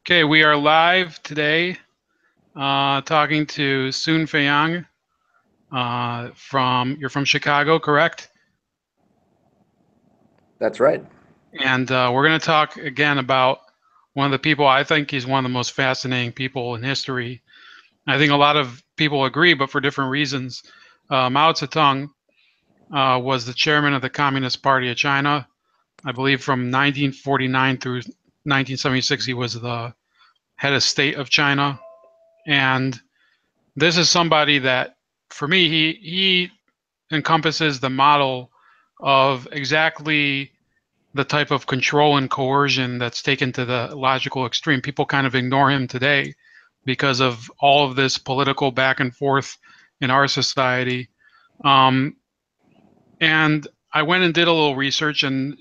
Okay, we are live today talking to Fei-Yang you're from Chicago, correct? That's right. And we're going to talk again about one of the people. I think he's one of the most fascinating people in history. I think a lot of people agree, but for different reasons. Mao Zedong was the chairman of the Communist Party of China. I believe from 1949 through 1976, he was the head of state of China. And this is somebody that, for me, he encompasses the model of exactly the type of control and coercion that's taken to the logical extreme. People kind of ignore him today because of all of this political back and forth in our society. Um, and I went and did a little research, and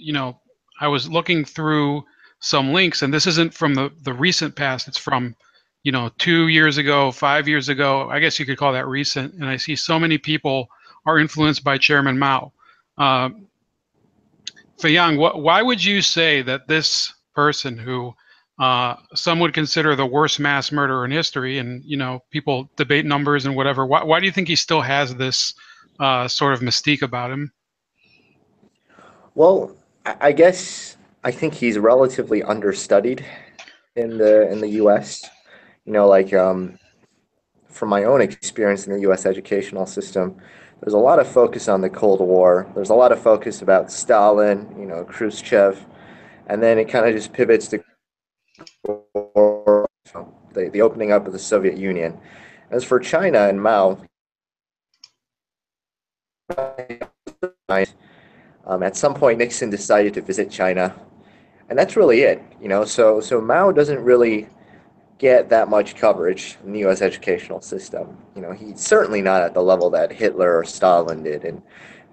I was looking through some links, and this isn't from the recent past. It's from 2 years ago, 5 years ago. I guess you could call that recent. And I see so many people are influenced by Chairman Mao. Uh, Fei-Yang, why would you say that this person, who some would consider the worst mass murderer in history, and people debate numbers and whatever, why do you think he still has this sort of mystique about him? Well, I guess I think he's relatively understudied in the U.S. From my own experience in the U.S. educational system, there's a lot of focus on the Cold War. There's a lot of focus about Stalin, Khrushchev, and then it kind of just pivots to the opening up of the Soviet Union. As for China and Mao, at some point Nixon decided to visit China, and that's really it. So Mao doesn't really get that much coverage in the U.S. educational system. He's certainly not at the level that Hitler or Stalin did, and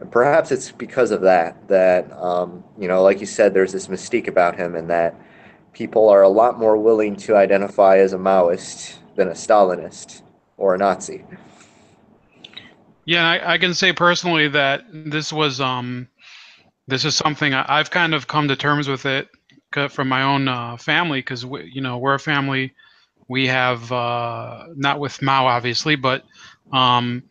perhaps it's because of that like you said, there's this mystique about him, and that people are a lot more willing to identify as a Maoist than a Stalinist or a Nazi. Yeah, I can say personally that this is something I've kind of come to terms with it from my own family, because we're a family. We have not with Mao obviously, but um,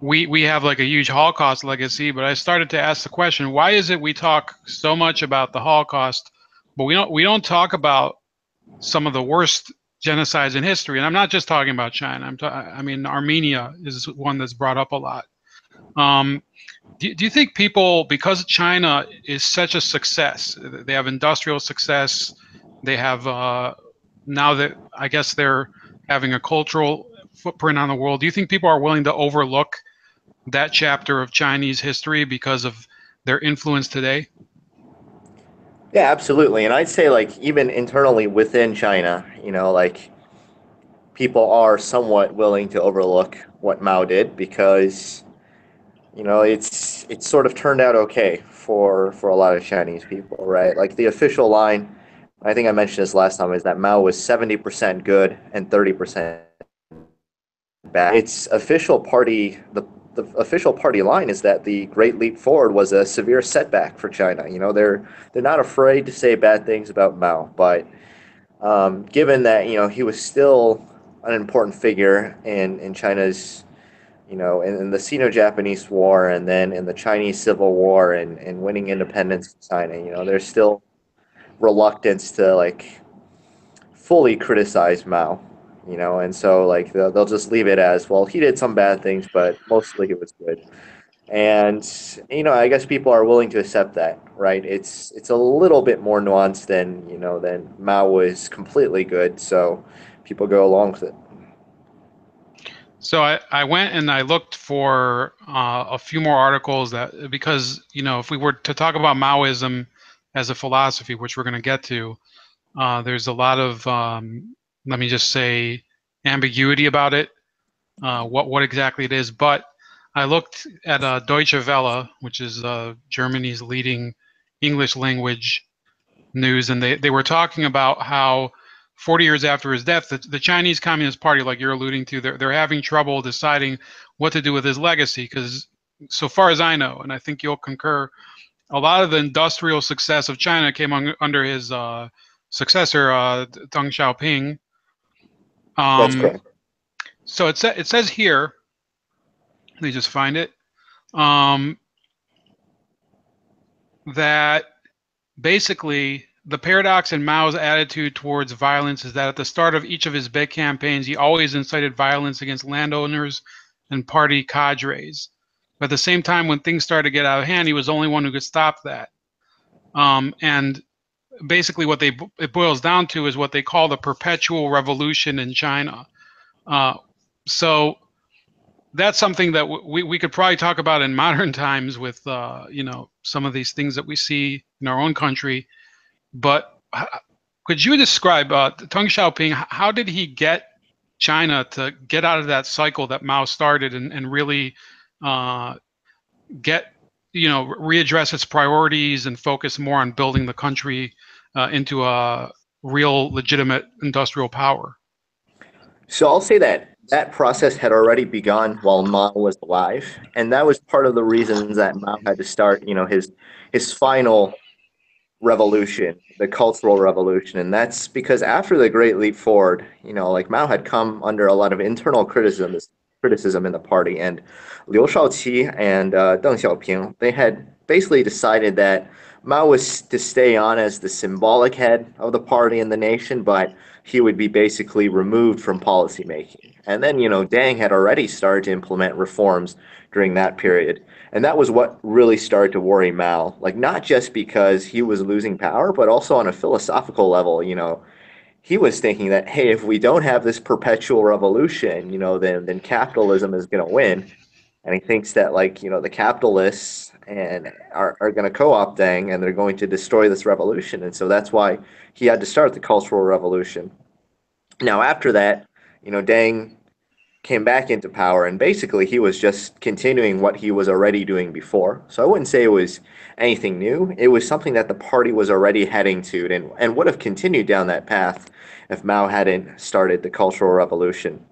we have like a huge Holocaust legacy. But I started to ask the question, why is it we talk so much about the Holocaust, but we don't talk about some of the worst genocides in history? And I'm not just talking about China. I mean, Armenia is one that's brought up a lot. Um, do you think people, because China is such a success, they have industrial success, they have now that I guess they're having a cultural footprint on the world, do you think people are willing to overlook that chapter of Chinese history because of their influence today? Yeah, absolutely. And I'd say, like, even internally within China, people are somewhat willing to overlook what Mao did because it's sort of turned out okay for a lot of Chinese people, right? Like, the official line, I think I mentioned this last time, is that Mao was 70% good and 30% bad. Its official party the official party line is that the Great Leap Forward was a severe setback for China. They're not afraid to say bad things about Mao, but given that he was still an important figure in China's, in the Sino-Japanese War, and then in the Chinese Civil War, and winning independence in China, there's still reluctance to, like, fully criticize Mao, and so, like, they'll just leave it as, well, he did some bad things, but mostly it was good. And I guess people are willing to accept that, right? It's a little bit more nuanced than Mao was completely good, so people go along with it. So I went and I looked for a few more articles, that because if we were to talk about Maoism as a philosophy, which we're going to get to, there's a lot of let me just say, ambiguity about it, what exactly it is. But I looked at Deutsche Welle, which is Germany's leading English language news, and they were talking about how 40 years after his death, the Chinese Communist Party, like you're alluding to, they're having trouble deciding what to do with his legacy, because so far as I know, and I think you'll concur, a lot of the industrial success of China came under his successor, Deng Xiaoping. That's correct. So it says here, let me just find it, um, that basically the paradox in Mao's attitude towards violence is that at the start of each of his big campaigns, he always incited violence against landowners and party cadres. But at the same time, when things started to get out of hand, he was the only one who could stop that. And basically what it boils down to is what they call the perpetual revolution in China. So that's something that we could probably talk about in modern times with some of these things that we see in our own country. But could you describe Deng Xiaoping? How did he get China to get out of that cycle that Mao started and really get readdress its priorities and focus more on building the country into a real legitimate industrial power? So I'll say that that process had already begun while Mao was alive, and that was part of the reasons that Mao had to start, his final revolution, the Cultural Revolution, and that's because after the Great Leap Forward, like Mao had come under a lot of internal criticism in the party, and Liu Shaoqi and Deng Xiaoping, they had basically decided that Mao was to stay on as the symbolic head of the party and the nation, but he would be basically removed from policymaking. And then, Deng had already started to implement reforms during that period. And that was what really started to worry Mao, like not just because he was losing power, but also on a philosophical level, he was thinking that, hey, if we don't have this perpetual revolution, then capitalism is going to win. And he thinks that, like, the capitalists are going to co-opt Deng, and they're going to destroy this revolution. And so that's why he had to start the Cultural Revolution. Now, after that, Deng came back into power, and basically he was just continuing what he was already doing before. So I wouldn't say it was anything new. It was something that the party was already heading to, and would have continued down that path if Mao hadn't started the Cultural Revolution.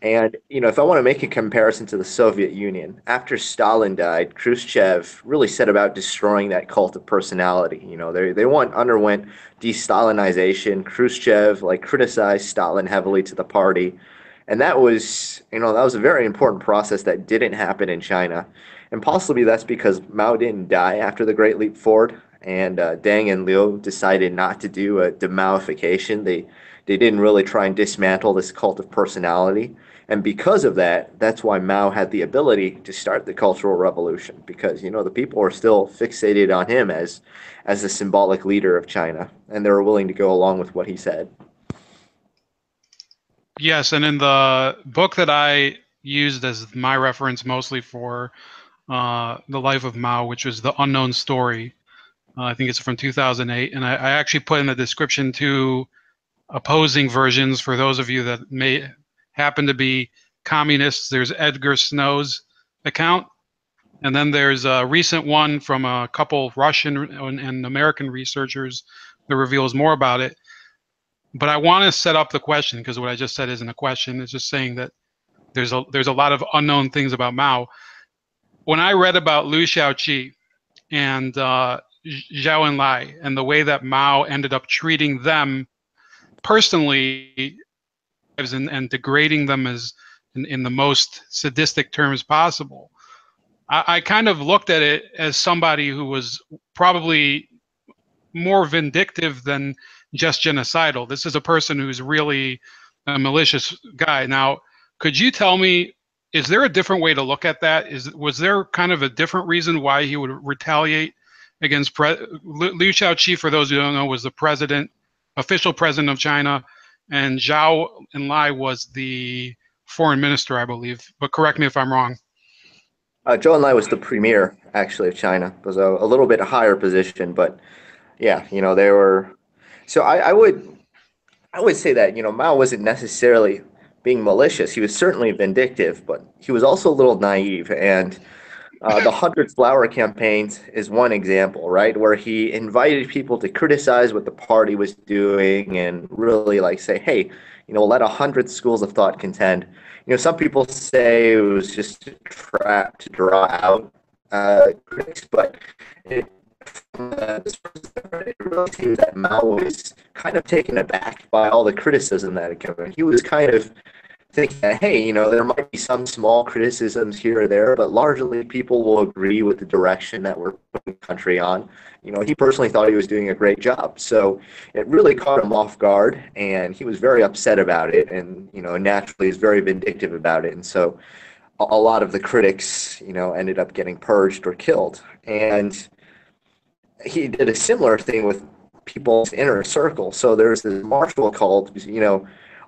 And if I want to make a comparison to the Soviet Union, after Stalin died, Khrushchev really set about destroying that cult of personality. They underwent de-Stalinization. Khrushchev criticized Stalin heavily to the party, and that was a very important process that didn't happen in China, and possibly that's because Mao didn't die after the Great Leap Forward, and Deng and Liu decided not to do a demaification. They didn't really try and dismantle this cult of personality. And because of that, that's why Mao had the ability to start the Cultural Revolution, because the people were still fixated on him as the symbolic leader of China, and they were willing to go along with what he said. Yes, and in the book that I used as my reference mostly for the life of Mao, which was The Unknown Story, I think it's from 2008, and I actually put in the description two opposing versions for those of you that may happen to be communists. There's Edgar Snow's account, and then there's a recent one from a couple Russian and American researchers that reveals more about it. But I want to set up the question, because what I just said isn't a question. It's just saying that there's a lot of unknown things about Mao. When I read about Liu Shaoqi and Zhou Enlai and the way that Mao ended up treating them personally and degrading them as in the most sadistic terms possible, I kind of looked at it as somebody who was probably more vindictive than just genocidal. This is a person who's really a malicious guy. Now, could you tell me, is there a different way to look at that? Was there kind of a different reason why he would retaliate against Liu Shaoqi, for those who don't know, was the official president of China, and Zhou Enlai was the foreign minister, I believe. But correct me if I'm wrong. Zhou Enlai was the premier, actually, of China. It was a little bit higher position, but yeah, they were. So I would say that Mao wasn't necessarily being malicious. He was certainly vindictive, but he was also a little naive. And the 100 Flower campaigns is one example, right, where he invited people to criticize what the party was doing and really say, hey, let 100 schools of thought contend. Some people say it was just a trap to draw out critics, but It really seems that Mao was kind of taken aback by all the criticism that had come in. He was kind of thinking that, hey, there might be some small criticisms here or there, but largely people will agree with the direction that we're putting the country on. He personally thought he was doing a great job. So it really caught him off guard, and he was very upset about it, and, naturally is very vindictive about it. And so a lot of the critics, ended up getting purged or killed. And he did a similar thing with people's inner circle. So there's this martial cult,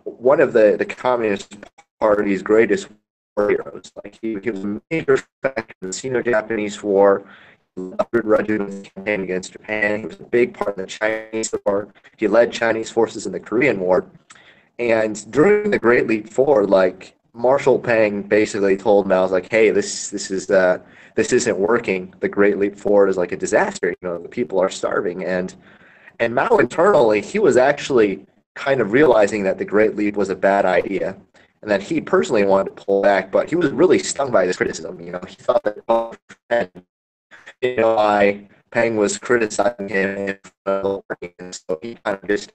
one of the Communist Party's greatest war heroes. Like he was a major factor in the Sino-Japanese War. He led regiments campaign against Japan. He was a big part in the Chinese War. He led Chinese forces in the Korean War. And during the Great Leap Forward, like Marshal Pang basically told Mao, like, "Hey, this isn't working. The Great Leap Forward is like a disaster. The people are starving." And Mao internally, he was actually kind of realizing that the Great Leap was a bad idea, and that he personally wanted to pull back. But he was really stung by this criticism. He thought that Pang was criticizing him, and so he kind of just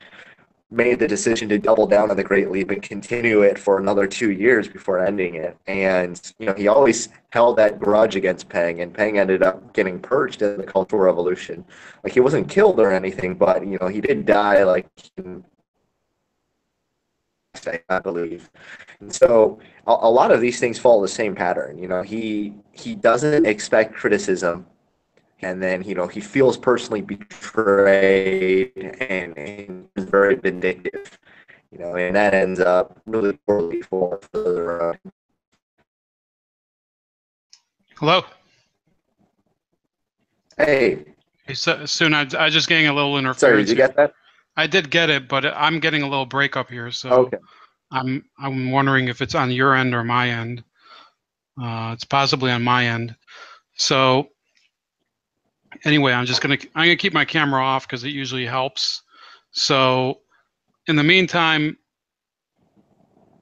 made the decision to double down on the Great Leap and continue it for another 2 years before ending it. And, he always held that grudge against Peng, and Peng ended up getting purged in the Cultural Revolution. Like, he wasn't killed or anything, but, he did die, like, I believe. And so a lot of these things follow the same pattern. He doesn't expect criticism, and then he feels personally betrayed and is very vindictive, and that ends up really poorly for the Hello. Hey, Soon, I just getting a little interference. sorry, did you get that? I did get it, but I'm getting a little break up here, so Okay. I'm wondering if it's on your end or my end. It's possibly on my end. So anyway, I'm gonna keep my camera off because it usually helps. So in the meantime,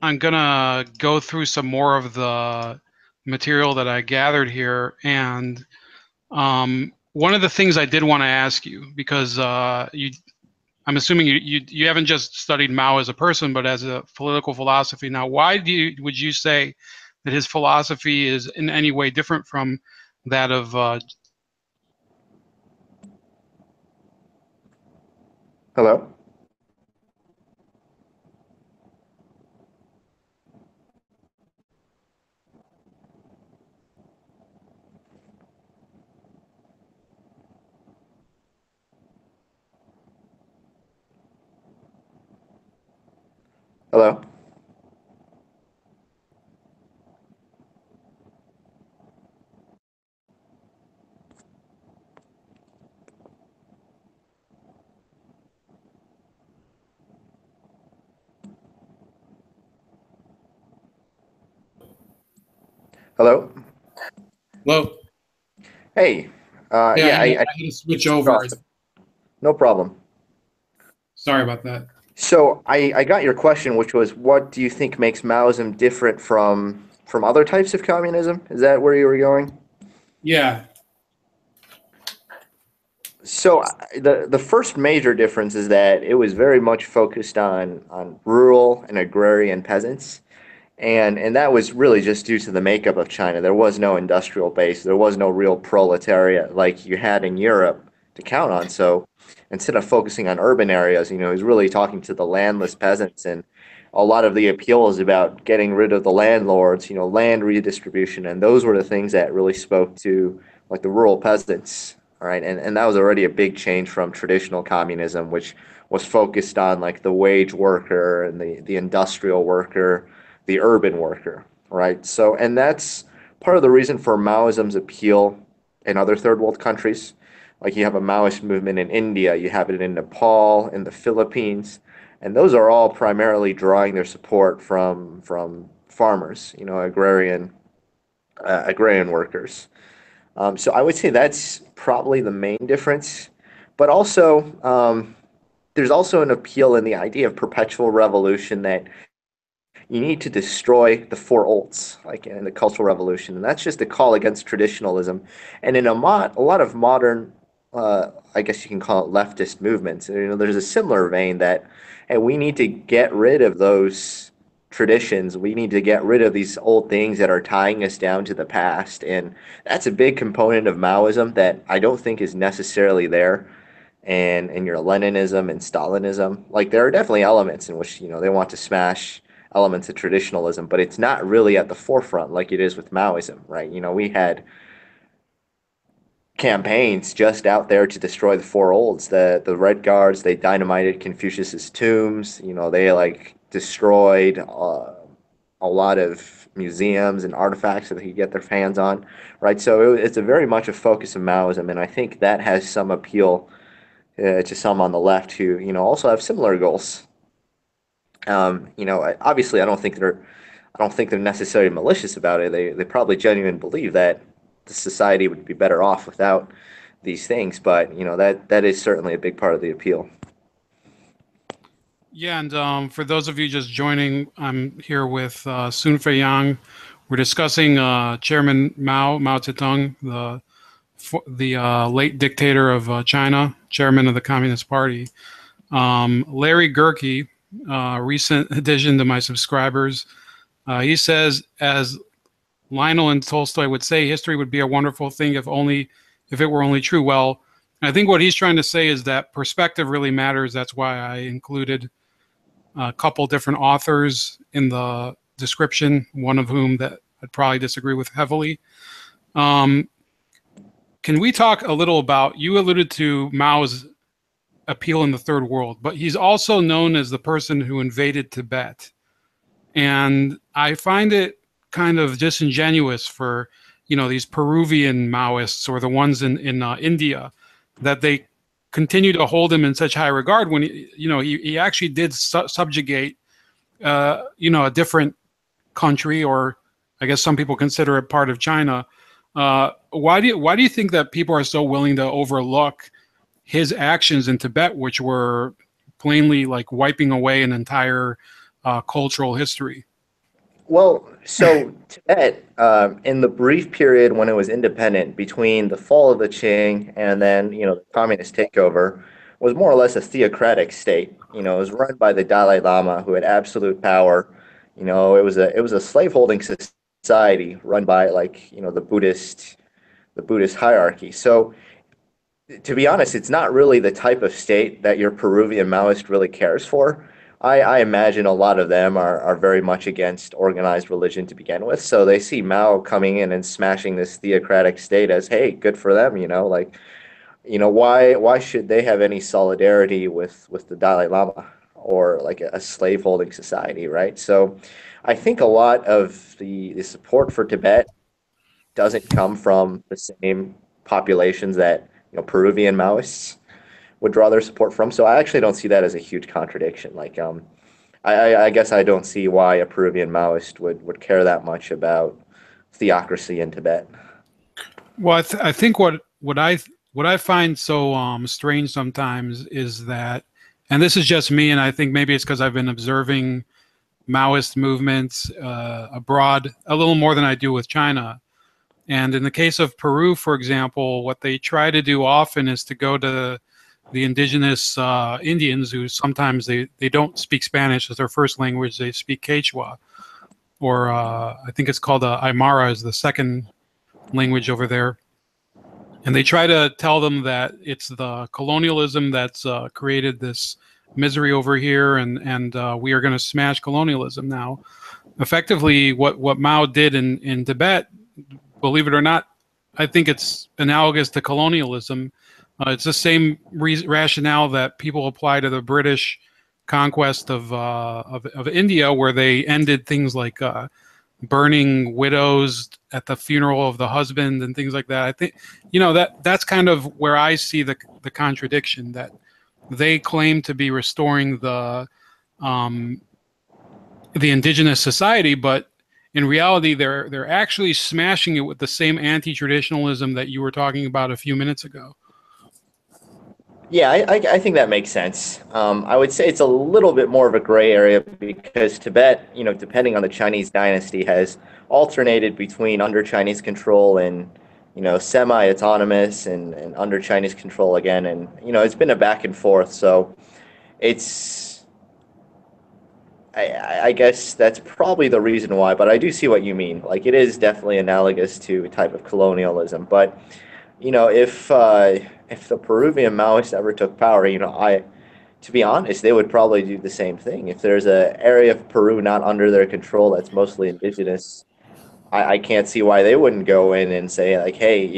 I'm gonna go through some more of the material that I gathered here, and one of the things I did want to ask you, because I'm assuming you haven't just studied Mao as a person, but as a political philosophy. Now, why would you say that his philosophy is in any way different from that of Hello? Hello? Hello? Hello? Hey. Yeah, I I had to switch over. no problem. Sorry about that. So I got your question, which was, what do you think makes Maoism different from other types of communism? Is that where you were going? Yeah. So the first major difference is that it was very much focused on rural and agrarian peasants, and that was really just due to the makeup of China. There was no industrial base. There was no real proletariat like you had in Europe to count on. So instead of focusing on urban areas, he's really talking to the landless peasants, and a lot of the appeal is about getting rid of the landlords, land redistribution, and those were the things that really spoke to like the rural peasants. All right, and that was already a big change from traditional communism, which was focused on like the wage worker and the industrial worker, the urban worker, right? So, and that's part of the reason for Maoism's appeal in other third world countries. Like you have a Maoist movement in India, you have it in Nepal, in the Philippines, and those are all primarily drawing their support from farmers, agrarian workers. So I would say that's probably the main difference. But also, there's also an appeal in the idea of perpetual revolution, that you need to destroy the four olds, like in the Cultural Revolution. And that's just a call against traditionalism. And in a lot of modern I guess you can call it leftist movements. You know, there's a similar vein that, hey, we need to get rid of those traditions. We need to get rid of these old things that are tying us down to the past, and that's a big component of Maoism that I don't think is necessarily there. And in your Leninism and Stalinism, like there are definitely elements in which they want to smash elements of traditionalism, but it's not really at the forefront like it is with Maoism, right? We had campaigns just out there to destroy the Four Olds. The Red Guards, they dynamited Confucius's tombs. They like destroyed a lot of museums and artifacts that they could get their hands on, right? So it's a very much a focus of Maoism, and I think that has some appeal to some on the left who also have similar goals. Obviously, I don't think they're necessarily malicious about it. They probably genuinely believe that the society would be better off without these things. But that is certainly a big part of the appeal. Yeah, and for those of you just joining, I'm here with Sun Fei-Yang. We're discussing Chairman Mao Zedong, the late dictator of China, chairman of the Communist Party. Larry Gerke, recent addition to my subscribers, he says, as Lionel and Tolstoy would say, history would be a wonderful thing if it were only true. Well, I think what he's trying to say is that perspective really matters. That's why I included a couple different authors in the description, one of whom that I'd probably disagree with heavily. Can we talk a little about, you alluded to Mao's appeal in the third world, but he's also known as the person who invaded Tibet. And I find it kind of disingenuous for, these Peruvian Maoists or the ones in India, that they continue to hold him in such high regard when he actually did subjugate a different country, or I guess some people consider it part of China. Why do you think that people are so willing to overlook his actions in Tibet, which were plainly like wiping away an entire cultural history? Well, so Tibet, in the brief period when it was independent between the fall of the Qing and then, the communist takeover, was more or less a theocratic state. It was run by the Dalai Lama, who had absolute power. It was a slaveholding society run by like, the Buddhist hierarchy. So to be honest, it's not really the type of state that your Peruvian Maoist really cares for. I imagine a lot of them are very much against organized religion to begin with. So they see Mao coming in and smashing this theocratic state as, hey, good for them, like, why should they have any solidarity with the Dalai Lama or like a slaveholding society, right? So I think a lot of the support for Tibet doesn't come from the same populations that Peruvian Maoists would draw their support from. So I actually don't see that as a huge contradiction. Like, I guess I don't see why a Peruvian Maoist would care that much about theocracy in Tibet. Well, I think what I find so strange sometimes is that, and this is just me, and I think maybe it's because I've been observing Maoist movements abroad a little more than I do with China. And in the case of Peru, for example, what they try to do often is to go to the indigenous Indians, who sometimes they don't speak Spanish as their first language, they speak Quechua, or I think it's called Aymara is the second language over there. And they try to tell them that it's the colonialism that's created this misery over here, and we are going to smash colonialism now. Effectively, what Mao did in Tibet, believe it or not, I think it's analogous to colonialism. It's the same rationale that people apply to the British conquest of India, where they ended things like burning widows at the funeral of the husband and things like that. I think that's kind of where I see the contradiction, that they claim to be restoring the indigenous society, but in reality, they're actually smashing it with the same anti-traditionalism that you were talking about a few minutes ago. Yeah, I think that makes sense. I would say it's a little bit more of a gray area because Tibet, depending on the Chinese dynasty, has alternated between under Chinese control and, semi-autonomous and under Chinese control again. And, it's been a back and forth. So it's, I guess that's probably the reason why, but I do see what you mean. Like, it is definitely analogous to a type of colonialism. But, if the Peruvian Maoists ever took power, to be honest, they would probably do the same thing. If there's an area of Peru not under their control that's mostly indigenous, I can't see why they wouldn't go in and say, like, hey,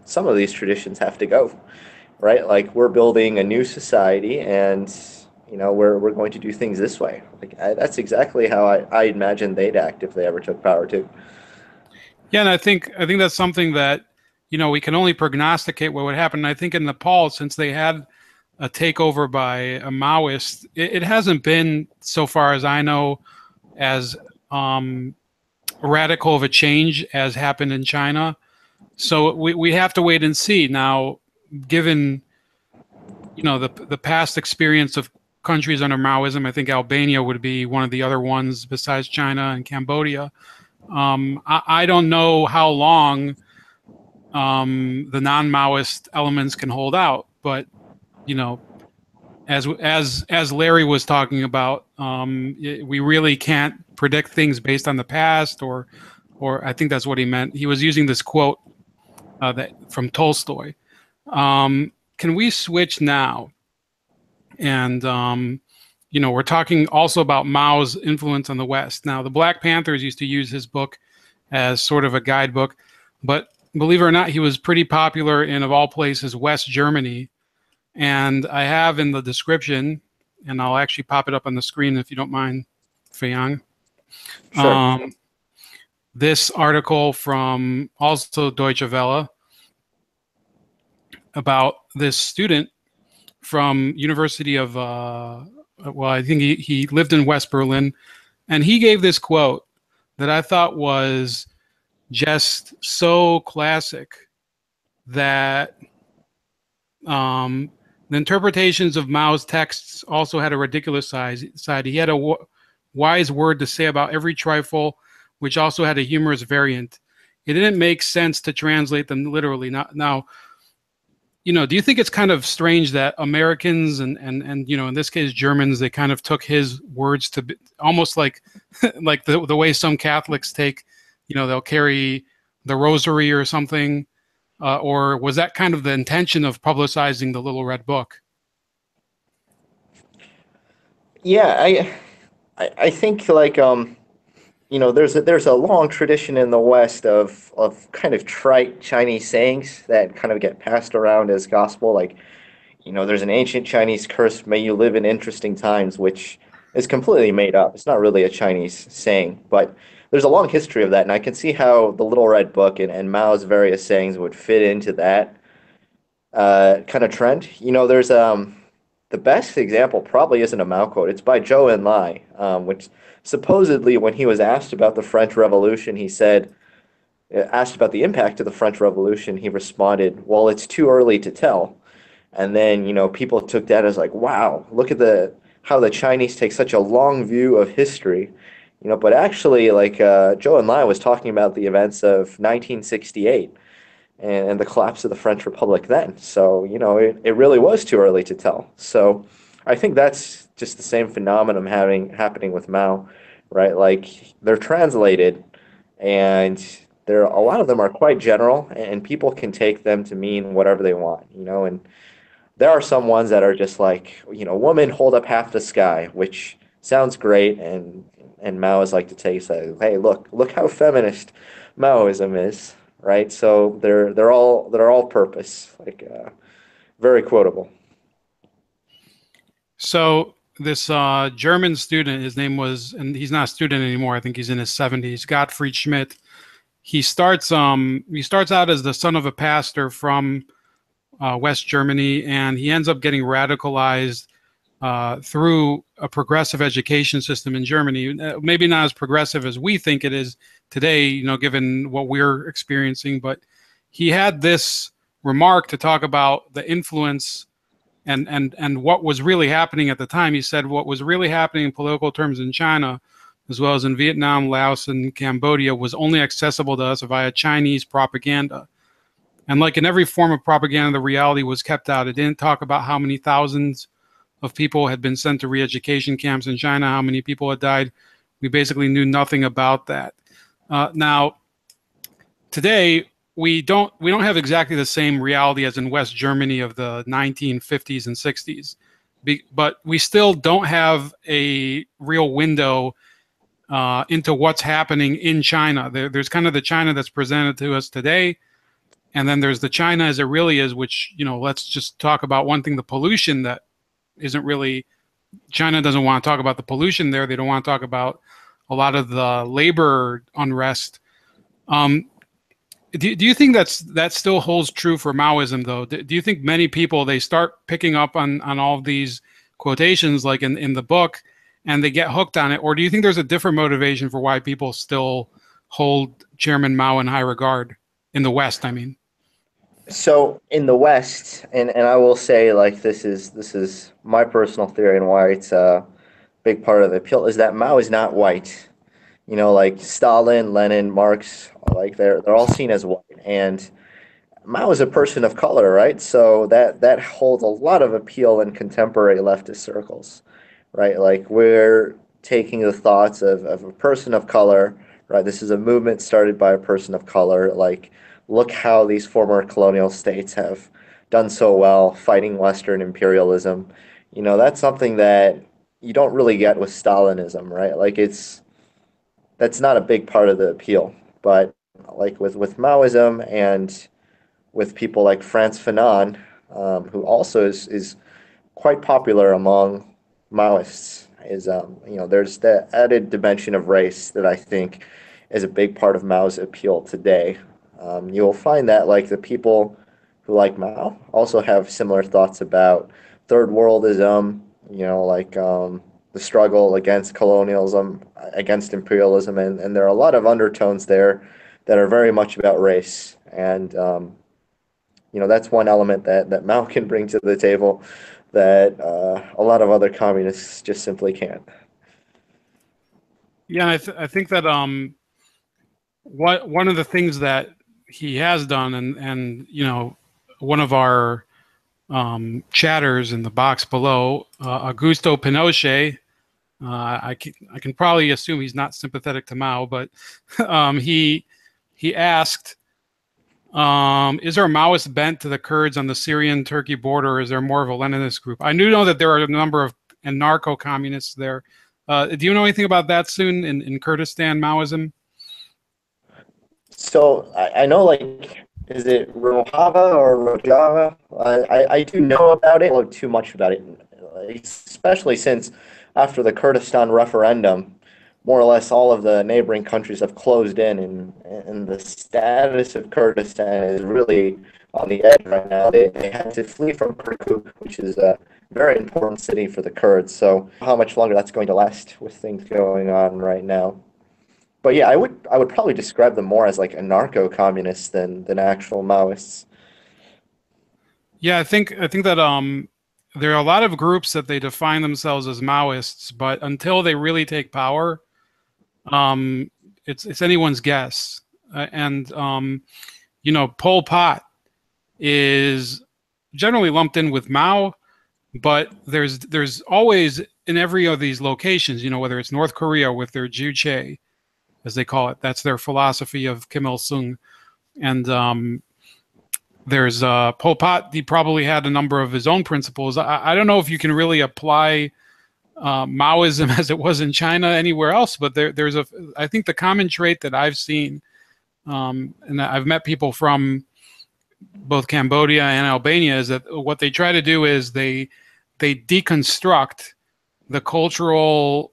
some of these traditions have to go, right? Like, we're building a new society, and we're going to do things this way. Like, that's exactly how I imagine they'd act if they ever took power too. Yeah, and I think that's something that we can only prognosticate what would happen. And I think in Nepal, since they had a takeover by a Maoist, it hasn't been, so far as I know, as radical of a change as happened in China. So we have to wait and see. Now, given the past experience of countries under Maoism, I think Albania would be one of the other ones besides China and Cambodia. I don't know how long the non-Maoist elements can hold out, but as Larry was talking about, we really can't predict things based on the past, or I think that's what he meant. He was using this quote from Tolstoy. Can we switch now? And we're talking also about Mao's influence on the West. Now, the Black Panthers used to use his book as sort of a guidebook, but believe it or not, he was pretty popular in, of all places, West Germany. And I have in the description, and I'll actually pop it up on the screen if you don't mind, Fei-Yang. Sure. This article from also Deutsche Welle about this student from University of, I think he lived in West Berlin, and he gave this quote that I thought was just so classic, that the interpretations of Mao's texts also had a ridiculous side. He had a wise word to say about every trifle, which also had a humorous variant. It didn't make sense to translate them literally. Now, do you think it's kind of strange that Americans and in this case Germans, they kind of took his words to be almost like like the way some Catholics take, they'll carry the rosary or something, or was that kind of the intention of publicizing the Little Red Book? Yeah, I think, like, there's a long tradition in the West of kind of trite Chinese sayings that kind of get passed around as gospel. Like, there's an ancient Chinese curse, "May you live in interesting times," which is completely made up. It's not really a Chinese saying, but there's a long history of that, and I can see how the Little Red Book and Mao's various sayings would fit into that kind of trend. There's the best example probably isn't a Mao quote. It's by Zhou Enlai, which supposedly, when he was asked about the French Revolution, asked about the impact of the French Revolution, he responded, "Well, it's too early to tell." And then, people took that as like, wow, look at how the Chinese take such a long view of history. But actually, like, Zhou Enlai was talking about the events of 1968 and the collapse of the French Republic then. So, it really was too early to tell. So I think that's just the same phenomenon happening with Mao, right? Like, they're translated, and a lot of them are quite general, and people can take them to mean whatever they want, and there are some ones that are just like, "Woman, hold up half the sky," which sounds great, and Maoists like to say, "Hey, look how feminist Maoism is," right? So they're all purpose, like, very quotable. So this German student, his name was, and he's not a student anymore, I think he's in his 70s, Gottfried Schmidt. He starts out as the son of a pastor from West Germany, and he ends up getting radicalized through a progressive education system in Germany. Maybe not as progressive as we think it is today, given what we're experiencing, but he had this remark to talk about the influence and what was really happening at the time. He said what was really happening in political terms in China, as well as in Vietnam, Laos, and Cambodia, was only accessible to us via Chinese propaganda. And like in every form of propaganda, the reality was kept out. It didn't talk about how many thousands of people had been sent to re-education camps in China, how many people had died. We basically knew nothing about that. Now, today, we don't have exactly the same reality as in West Germany of the 1950s and 60s, but we still don't have a real window into what's happening in China. There's kind of the China that's presented to us today, and then there's the China as it really is, which, let's just talk about one thing: the pollution that isn't really. China doesn't want to talk about the pollution there. They don't want to talk about a lot of the labor unrest. Do you think that still holds true for Maoism, though? Do you think many people, they start picking up on all of these quotations, like in the book, and they get hooked on it? Or do you think there's a different motivation for why people still hold Chairman Mao in high regard in the West, I mean? So in the West, and I will say, like, this is my personal theory and why it's a big part of the appeal, is that Mao is not white. Like Stalin, Lenin, Marx, like they're all seen as white, and Mao is a person of color, right? So that holds a lot of appeal in contemporary leftist circles, right? Like, we're taking the thoughts of a person of color, right? This is a movement started by a person of color. Like, look how these former colonial states have done so well fighting Western imperialism. That's something that you don't really get with Stalinism, right? Like, that's not a big part of the appeal. But like with Maoism and with people like Frantz Fanon, who also is quite popular among Maoists, is there's the added dimension of race that I think is a big part of Mao's appeal today. You'll find that, like, the people who like Mao also have similar thoughts about third worldism, like the struggle against colonialism, against imperialism, and there are a lot of undertones there that are very much about race. And that's one element that Mao can bring to the table that a lot of other communists just simply can't. Yeah, I think that one of the things that he has done, and one of our chatters in the box below, Augusto Pinochet. I can probably assume he's not sympathetic to Mao, but he asked, is there a Maoist bent to the Kurds on the Syrian-Turkey border, or is there more of a Leninist group? I do know that there are a number of anarcho-communists there. Do you know anything about that soon in Kurdistan Maoism? So I know, like, is it Rojava or Rojava? I do know about it. I don't know too much about it, especially since after the Kurdistan referendum, more or less all of the neighboring countries have closed in, and the status of Kurdistan is really on the edge right now. They had to flee from Kirkuk, which is a very important city for the Kurds. So how much longer that's going to last with things going on right now. But yeah, I would probably describe them more as like anarcho-communists than actual Maoists. Yeah, I think that there are a lot of groups that they define themselves as Maoists, but until they really take power, it's anyone's guess. And Pol Pot is generally lumped in with Mao, but there's always in every of these locations, whether it's North Korea with their Juche, as they call it, that's their philosophy of Kim Il Sung, and there's Pol Pot. He probably had a number of his own principles. I don't know if you can really apply Maoism as it was in China anywhere else, but I think the common trait that I've seen, and I've met people from both Cambodia and Albania, is that what they try to do is they deconstruct the cultural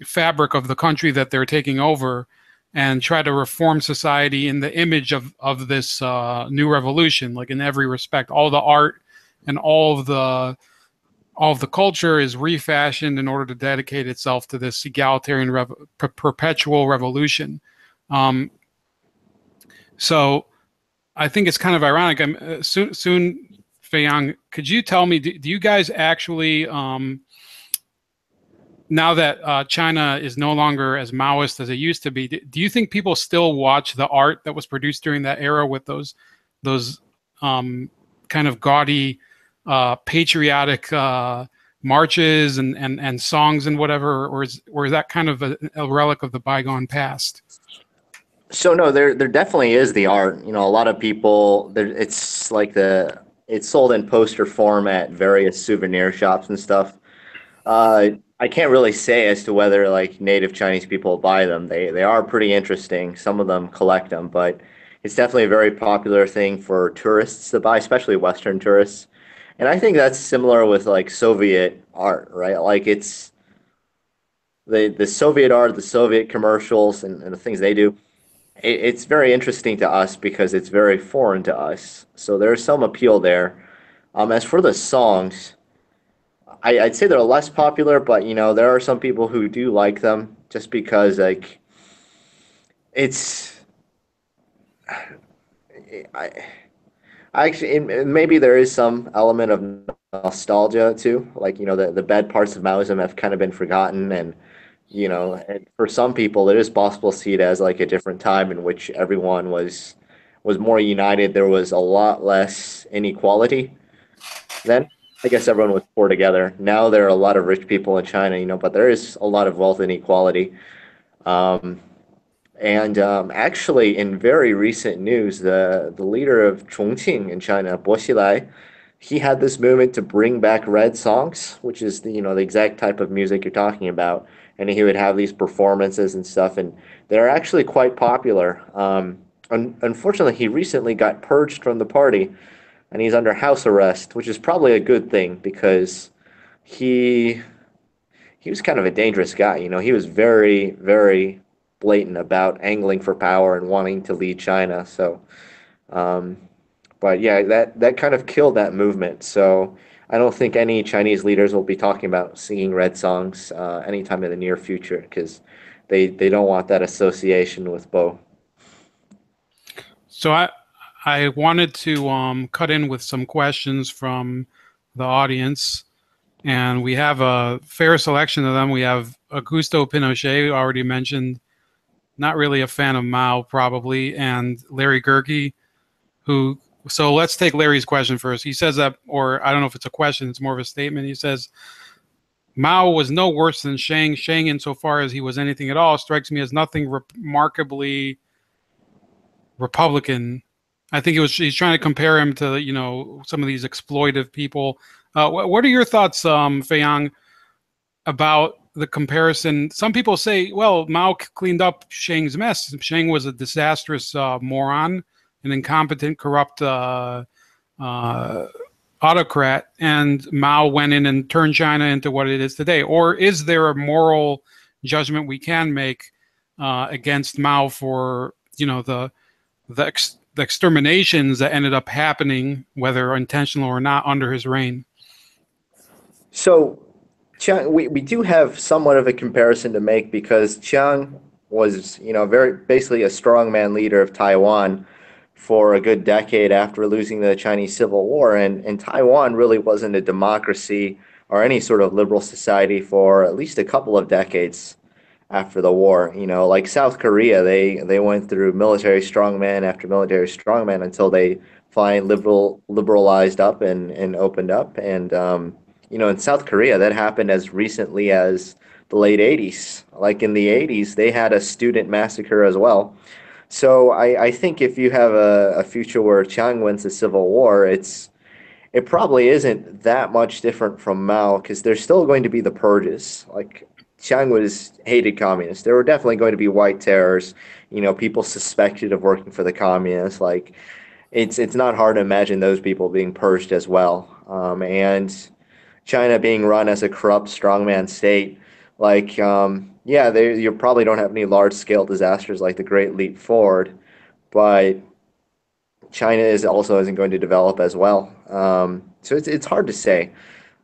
fabric of the country that they're taking over, and try to reform society in the image of this new revolution, like in every respect. All the art and all of the culture is refashioned in order to dedicate itself to this egalitarian perpetual revolution. So I think it's kind of ironic. Soon, Fei-Yang, could you tell me, do you guys actually now that China is no longer as Maoist as it used to be, do you think people still watch the art that was produced during that era with those kind of gaudy, patriotic marches and songs and whatever, or is that kind of a relic of the bygone past? So no, there definitely is the art. You know, a lot of people there. It's like it's sold in poster form at various souvenir shops and stuff. I can't really say as to whether like native Chinese people buy them. They are pretty interesting. Some of them collect them, but it's definitely a very popular thing for tourists to buy, especially Western tourists. And I think that's similar with like Soviet art, right? Like it's the Soviet art, the Soviet commercials, and the things they do. It's very interesting to us because it's very foreign to us. So there's some appeal there. As for the songs, I'd say they're less popular, but you know there are some people who do like them just because like it's I actually maybe there is some element of nostalgia too. Like you know the bad parts of Maoism have kind of been forgotten, and you know and for some people it is possible to see it as like a different time in which everyone was more united. There was a lot less inequality then. I guess everyone was poor together. Now there are a lot of rich people in China, you know, but there is a lot of wealth inequality. Um, and actually, in very recent news, the leader of Chongqing in China, Bo Xilai, he had this movement to bring back red songs, which is the, you know, the exact type of music you're talking about. And he would have these performances and stuff, and they're actually quite popular. Unfortunately, he recently got purged from the party, and he's under house arrest, which is probably a good thing because he he was kind of a dangerous guy. You know, he was very, very blatant about angling for power and wanting to lead China. So, um, but yeah, that kind of killed that movement. So I don't think any Chinese leaders will be talking about singing red songs anytime in the near future because they don't want that association with Bo. So I wanted to cut in with some questions from the audience, and we have a fair selection of them. We have Augusto Pinochet, already mentioned, not really a fan of Mao, probably, and Larry Gerke, who. So let's take Larry's question first. He says that, or I don't know if it's a question, it's more of a statement. He says, Mao was no worse than Shang. Shang, insofar as he was anything at all, strikes me as nothing remarkably Republican. I think he's trying to compare him to some of these exploitive people. What are your thoughts, Fei-Yang, about the comparison? Some people say, well, Mao cleaned up Shang's mess. Shang was a disastrous moron, an incompetent, corrupt uh, autocrat, and Mao went in and turned China into what it is today. Or is there a moral judgment we can make against Mao for the exterminations that ended up happening, whether intentional or not, under his reign? So Chiang, we do have somewhat of a comparison to make because Chiang was, you know, very basically a strongman leader of Taiwan for a good decade after losing the Chinese Civil War, and Taiwan really wasn't a democracy or any sort of liberal society for at least a couple of decades after the war. You know, like South Korea, they went through military strongman after military strongman until they finally liberalized up and opened up. And you know, in South Korea, that happened as recently as the late 80s. Like in the 80s, they had a student massacre as well. So I think if you have a future where Chiang wins the Civil War, it probably isn't that much different from Mao because there's still going to be the purges. Like Chiang was hated communists. There were definitely going to be white terrors. You know, people suspected of working for the communists. Like it's not hard to imagine those people being purged as well. And China being run as a corrupt strongman state, like yeah, you probably don't have any large scale disasters like the Great Leap Forward, but China is also isn't going to develop as well. So it's hard to say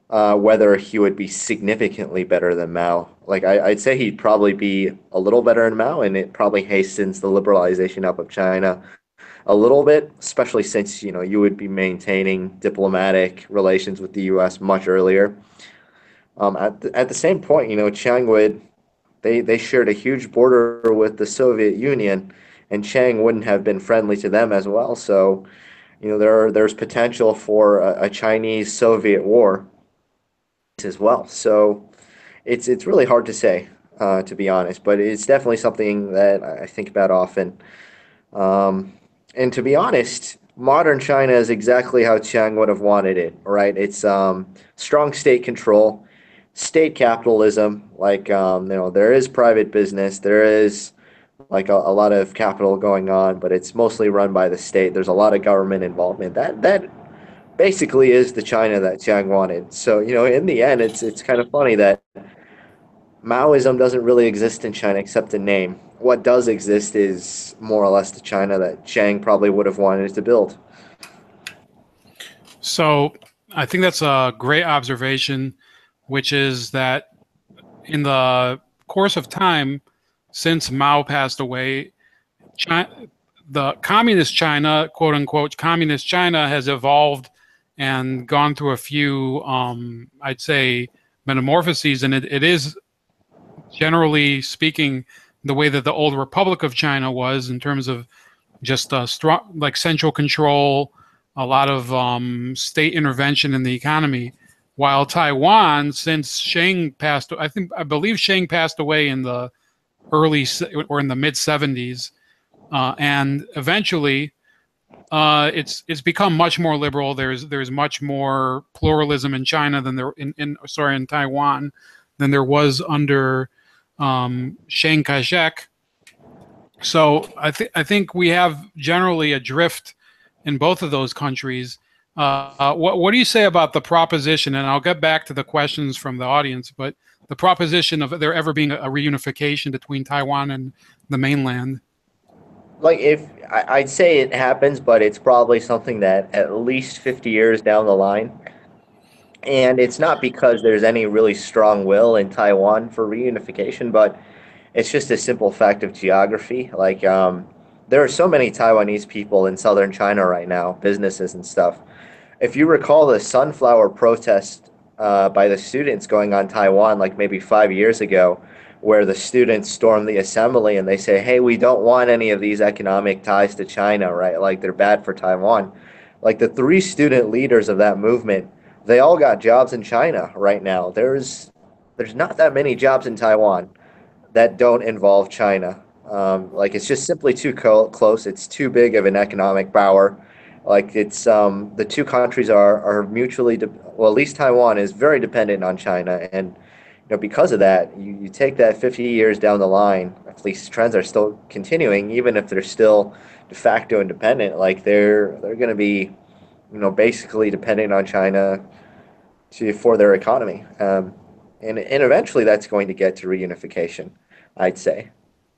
whether he would be significantly better than Mao. Like I'd say he'd probably be a little better than Mao, and it probably hastens the liberalization up of China a little bit, especially since you would be maintaining diplomatic relations with the U.S. much earlier. At the same point, Chiang would they shared a huge border with the Soviet Union, and Chiang wouldn't have been friendly to them as well. So, there's potential for a Chinese-Soviet war as well. So it's really hard to say, to be honest, but it's definitely something that I think about often. Um, and to be honest, modern China is exactly how Chiang would have wanted it, right? It's strong state control, state capitalism. Like, there is private business, there is like a lot of capital going on, but it's mostly run by the state. There's a lot of government involvement. That basically is the China that Chiang wanted. So, in the end, it's kind of funny that Maoism doesn't really exist in China except in name. What does exist is more or less the China that Chiang probably would have wanted to build. So I think that's a great observation, which is that in the course of time, since Mao passed away, China, the communist China, quote unquote, communist China has evolved and gone through a few, I'd say, metamorphoses, and it is generally speaking the way that the old Republic of China was in terms of just strong, like central control, a lot of state intervention in the economy. While Taiwan, since Shang passed, I believe Shang passed away in the early or in the mid 70s, and eventually it's become much more liberal. There's much more pluralism in China than there in Taiwan than there was under Chiang Kai-shek. So I think we have generally a drift in both of those countries. What do you say about the proposition? And I'll get back to the questions from the audience, but the proposition of there ever being a reunification between Taiwan and the mainland. Like, if I'd say it happens, but it's probably something that at least 50 years down the line. And it's not because there's any really strong will in Taiwan for reunification, but it's just a simple fact of geography. Like, there are so many Taiwanese people in southern China right now, businesses and stuff. If you recall the sunflower protest by the students going on Taiwan, like maybe 5 years ago, where the students storm the assembly and they say, hey, we don't want any of these economic ties to China, right? Like, they're bad for Taiwan. Like, the three student leaders of that movement, they all got jobs in China right now. There's not that many jobs in Taiwan that don't involve China. Like, it's just simply too close. It's too big of an economic power. Like, it's the two countries are mutually well, at least Taiwan is very dependent on China, and because of that, you take that 50 years down the line. At least trends are still continuing, even if they're still de facto independent. Like, they're going to be basically dependent on China for their economy, and eventually that's going to get to reunification, I'd say.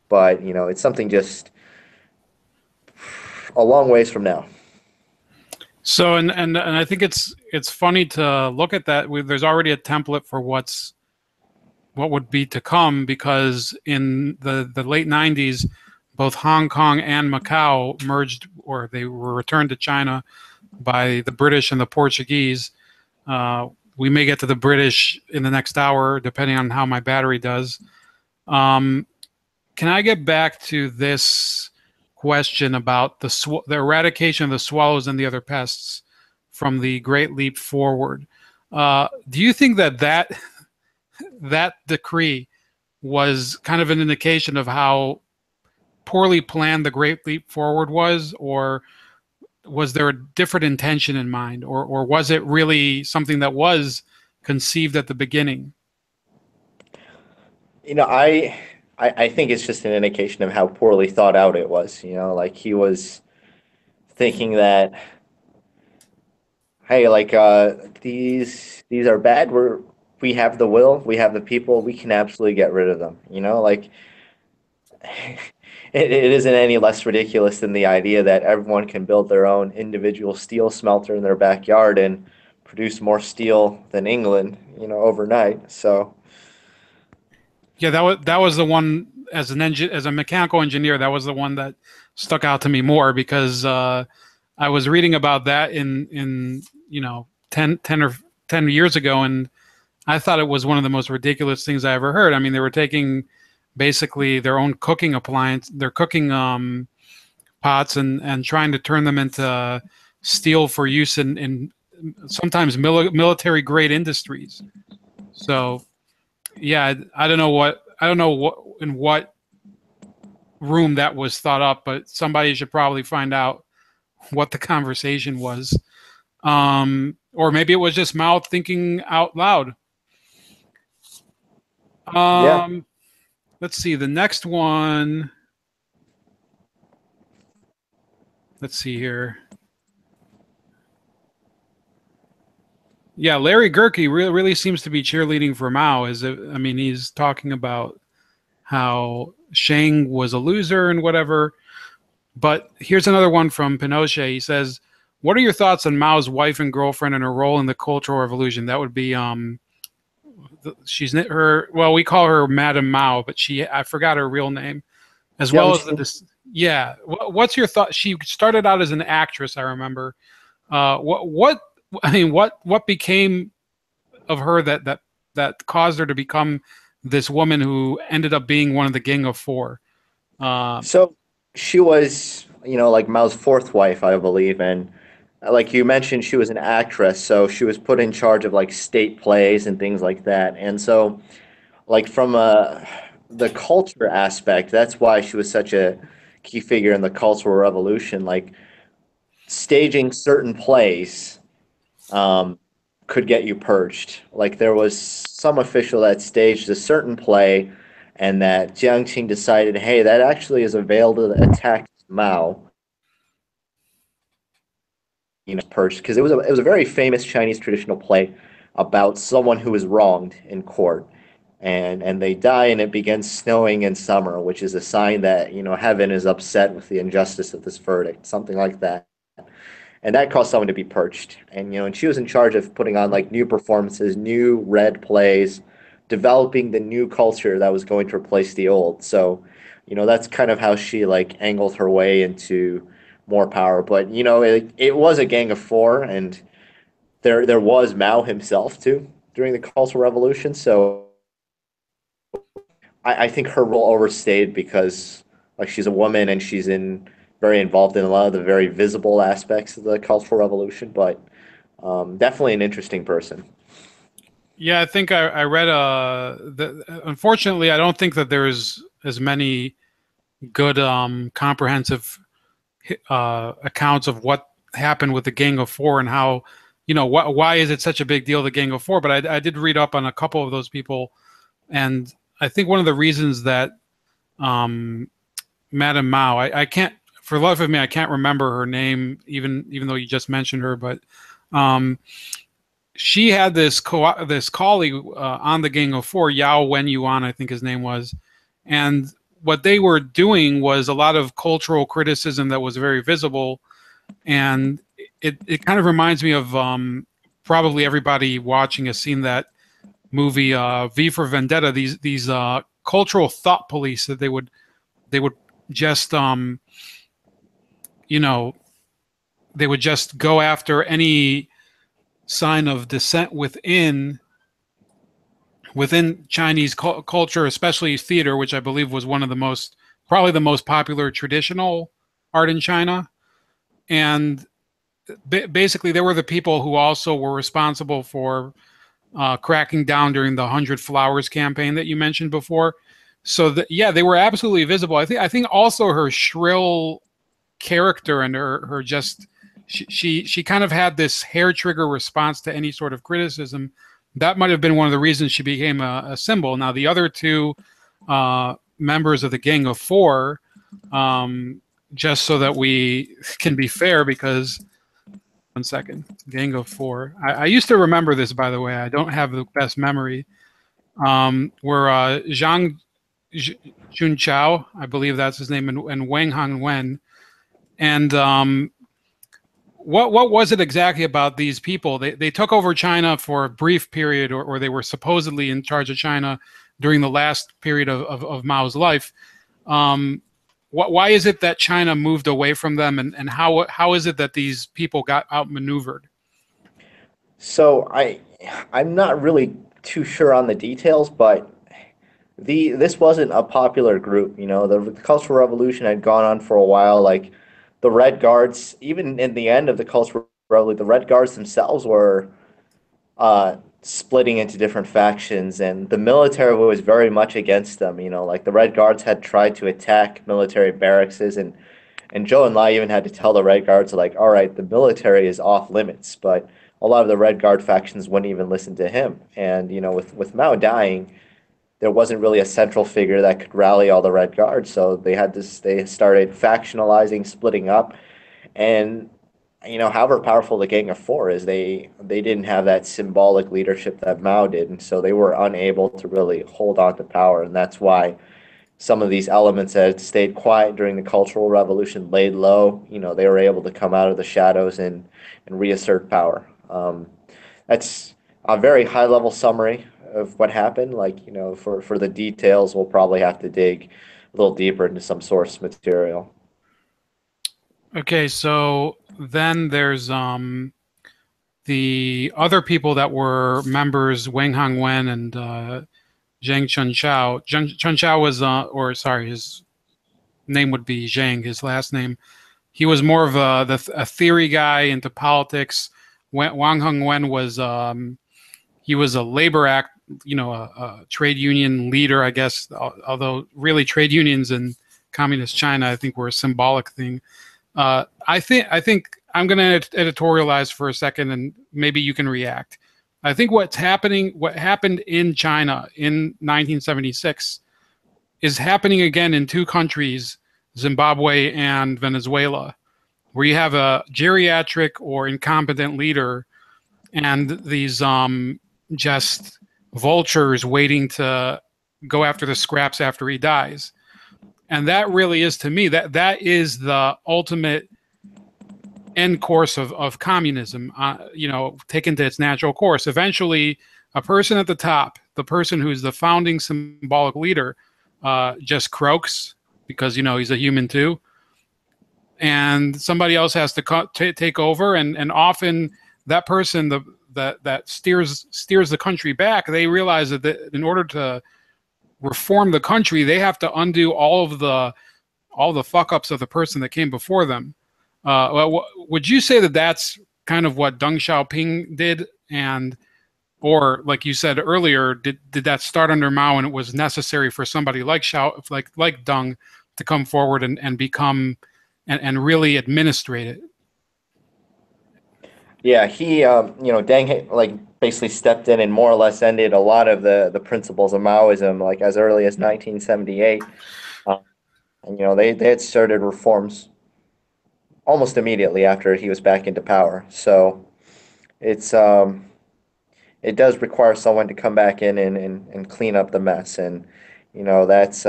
But it's something just a long ways from now. So and I think it's funny to look at that. There's already a template for what would be to come, because in the late 90s, both Hong Kong and Macau merged, or they were returned to China by the British and the Portuguese. We may get to the British in the next hour, depending on how my battery does. Can I get back to this question about the eradication of the swallows and the other pests from the Great Leap Forward? Do you think that decree was kind of an indication of how poorly planned the Great Leap Forward was, or was there a different intention in mind, or was it really something that was conceived at the beginning? I think it's just an indication of how poorly thought out it was. Like, he was thinking that, hey, like, these are bad. We have the will, we have the people, we can absolutely get rid of them. Like, it isn't any less ridiculous than the idea that everyone can build their own individual steel smelter in their backyard and produce more steel than England, overnight. So, Yeah, that was the one, as a mechanical engineer, that was the one that stuck out to me more, because I was reading about that in 10 or 10 years ago, and I thought it was one of the most ridiculous things I ever heard. I mean, they were taking basically their own cooking appliance, their cooking pots, and trying to turn them into steel for use in sometimes military grade industries. So yeah, I don't know what in what room that was thought up, but somebody should probably find out what the conversation was. Or maybe it was just Mao thinking out loud. Yeah. Let's see the next one. Let's see here. Yeah, Larry Gerke really seems to be cheerleading for Mao. I mean, he's talking about how Sheng was a loser and whatever. But here's another one from Pinochet. He says, "What are your thoughts on Mao's wife and girlfriend and her role in the Cultural Revolution?" That would be she's her. Well, we call her Madame Mao, but I forgot her real name, as well as the. Yeah, what's your thought? She started out as an actress, I remember. What I mean, what became of her that caused her to become this woman who ended up being one of the Gang of Four? So she was, like Mao's fourth wife, I believe, and like you mentioned, she was an actress, so she was put in charge of like state plays and things like that. And so, like from the culture aspect, that's why she was such a key figure in the Cultural Revolution. Like staging certain plays could get you purged. Like there was some official that staged a certain play, and that Jiang Qing decided, hey, that actually is a veil to attack Mao. Purged because it was a very famous Chinese traditional play about someone who is wronged in court, and they die, and it begins snowing in summer, which is a sign that heaven is upset with the injustice of this verdict, something like that. And that caused someone to be purged. And she was in charge of putting on like new performances, new red plays, developing the new culture that was going to replace the old. So, that's kind of how she like angled her way into more power. But it was a gang of four, and there was Mao himself too during the Cultural Revolution. So I think her role overstayed because like she's a woman and she's very involved in a lot of the very visible aspects of the Cultural Revolution. But definitely an interesting person. Yeah, I think I read unfortunately, I don't think that there's as many good comprehensive accounts of what happened with the Gang of Four and how, why is it such a big deal, the Gang of Four? But I did read up on a couple of those people, and I think one of the reasons that Madame Mao, I can't, for the life of me, I can't remember her name, even though you just mentioned her, but she had this colleague on the Gang of Four, Yao Wen Yuan, I think his name was, and what they were doing was a lot of cultural criticism that was very visible, and it kind of reminds me of probably everybody watching has seen that movie V for Vendetta. These cultural thought police that they would just they would just go after any sign of dissent within Chinese culture, especially theater, which I believe was one of probably the most popular traditional art in China. And basically, they were the people who also were responsible for cracking down during the 100 Flowers campaign that you mentioned before. So yeah, they were absolutely visible. I think also her shrill character and her just she kind of had this hair trigger response to any sort of criticism. That might have been one of the reasons she became a symbol. Now, the other two members of the Gang of Four, just so that we can be fair, because, one second, Gang of Four. I used to remember this, by the way. I don't have the best memory. Were Zhang Junchao, I believe that's his name, and Wang Hongwen. And what was it exactly about these people? They took over China for a brief period, or they were supposedly in charge of China during the last period of Mao's life. Why is it that China moved away from them, and how is it that these people got outmaneuvered? So I'm not really too sure on the details, but this wasn't a popular group. You know, the Cultural Revolution had gone on for a while. Like the Red Guards, even in the end of the Cultural Revolution, the Red Guards themselves were splitting into different factions, and the military was very much against them. You know, like the Red Guards had tried to attack military barracks, and Zhou Enlai even had to tell the Red Guards, like, all right, the military is off limits, but a lot of the Red Guard factions wouldn't even listen to him. And, you know, with Mao dying, there wasn't really a central figure that could rally all the Red Guards. So they started factionalizing, splitting up. And, you know, however powerful the Gang of Four is, they didn't have that symbolic leadership that Mao did. And so they were unable to really hold on to power. And that's why some of these elements that had stayed quiet during the Cultural Revolution laid low. You know, they were able to come out of the shadows and reassert power. That's a very high level summary of what happened. Like, you know, for the details, we'll probably have to dig a little deeper into some source material. Okay, so then there's the other people that were members, Wang Hongwen and Zhang Chunqiao. Chunqiao was, or sorry, his name would be Zhang, his last name. He was more of a theory guy into politics. Wang Hongwen was he was a labor act, you know, a trade union leader, I guess. Although really trade unions in communist China, I think, were a symbolic thing. I think I'm going to editorialize for a second, and maybe you can react. I think what happened in China in 1976 is happening again in two countries, Zimbabwe and Venezuela, where you have a geriatric or incompetent leader and these just vultures waiting to go after the scraps after he dies. And that really is, to me, that is the ultimate end course of communism, you know, taken to its natural course. Eventually, a person at the top, the person who's the founding symbolic leader, just croaks because, you know, he's a human too. And somebody else has to take over. And often that person that steers the country back, they realize that in order to reform the country, they have to undo all the fuck ups of the person that came before them. Would you say that that's kind of what Deng Xiaoping did, or like you said earlier, did that start under Mao and it was necessary for somebody like Deng to come forward and become and really administrate it? Yeah, he, you know, Deng like basically stepped in and more or less ended a lot of the principles of Maoism, like as early as 1978. And you know, they had started reforms almost immediately after he was back into power. So it's it does require someone to come back in and clean up the mess, and you know that's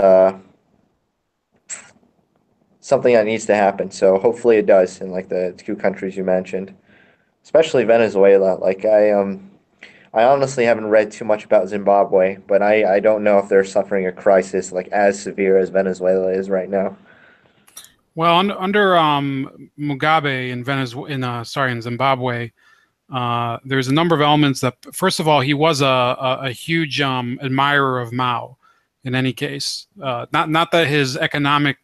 something that needs to happen. So hopefully it does in like the two countries you mentioned, especially Venezuela. Like I honestly haven't read too much about Zimbabwe, but I don't know if they're suffering a crisis like as severe as Venezuela is right now. Well, under Mugabe in in Zimbabwe, there's a number of elements that, first of all, he was a huge admirer of Mao. In any case, not that his economic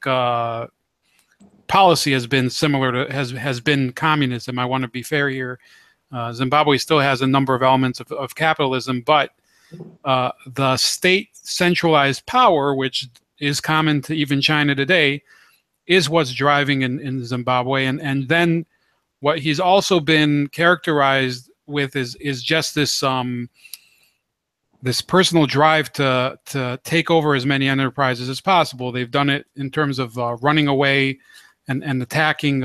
policy has been similar to has been communism. I want to be fair here. Zimbabwe still has a number of elements of capitalism, but the state centralized power, which is common to even China today, is what's driving in Zimbabwe. And then what he's also been characterized with is just this this personal drive to take over as many enterprises as possible. They've done it in terms of running away and attacking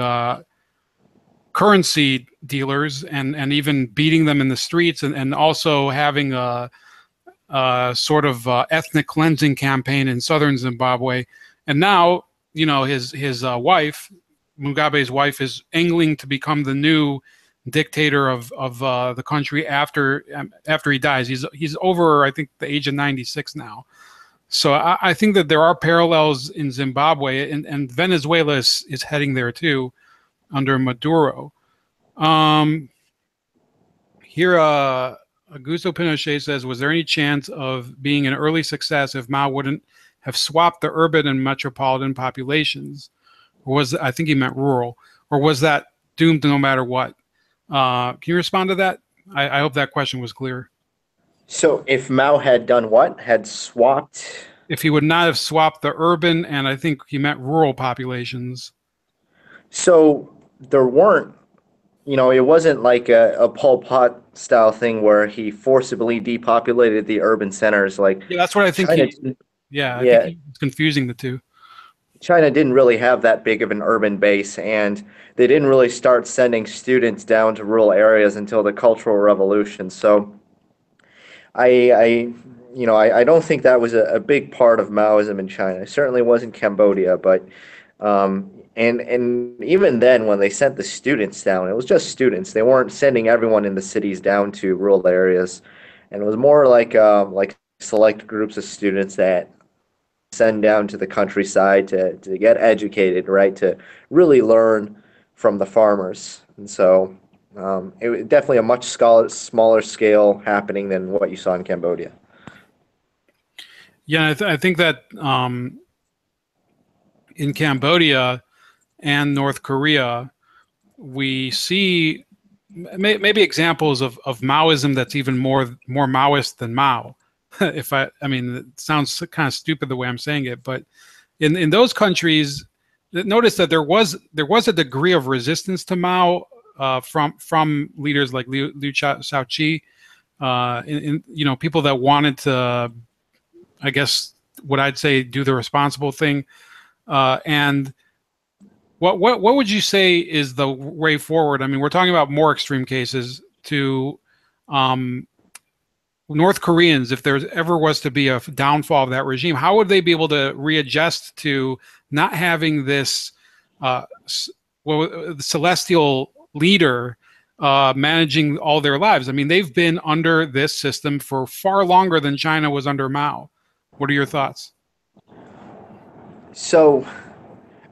currency dealers and even beating them in the streets, and also having a sort of ethnic cleansing campaign in southern Zimbabwe. And now, you know, his wife, Mugabe's wife, is angling to become the new dictator of the country after he dies. He's over, I think, the age of 96 now. So I think that there are parallels in Zimbabwe, and Venezuela is heading there too, under Maduro. Here, Augusto Pinochet says, was there any chance of being an early success if Mao wouldn't have swapped the urban and metropolitan populations? Or was, I think he meant rural, or was that doomed no matter what? Can you respond to that? I hope that question was clear. So if Mao had done what? Had swapped? If he would not have swapped the urban and I think he meant rural populations. So there weren't, it wasn't like a Pol Pot style thing where he forcibly depopulated the urban centers. Like Yeah, that's what I think China, he. Yeah, I think yeah, he was confusing the two. China didn't really have that big of an urban base, and they didn't really start sending students down to rural areas until the Cultural Revolution. So I don't think that was a big part of Maoism in China. It certainly wasn't Cambodia, but and even then, when they sent the students down, it was just students. They weren't sending everyone in the cities down to rural areas, and it was more like select groups of students that send down to the countryside to get educated, right? To really learn from the farmers, and so it was definitely a much smaller scale happening than what you saw in Cambodia. Yeah, I think that in Cambodia and North Korea, we see maybe examples of Maoism that's even more Maoist than Mao. If I mean, it sounds kind of stupid the way I'm saying it, but in those countries, notice that there was a degree of resistance to Mao from leaders like Liu Shaoqi, people that wanted to, I guess, what I'd say, do the responsible thing, and what would you say is the way forward? I mean, we're talking about more extreme cases to North Koreans. If there ever was to be a downfall of that regime, how would they be able to readjust to not having this celestial leader managing all their lives? I mean, they've been under this system for far longer than China was under Mao. What are your thoughts? So,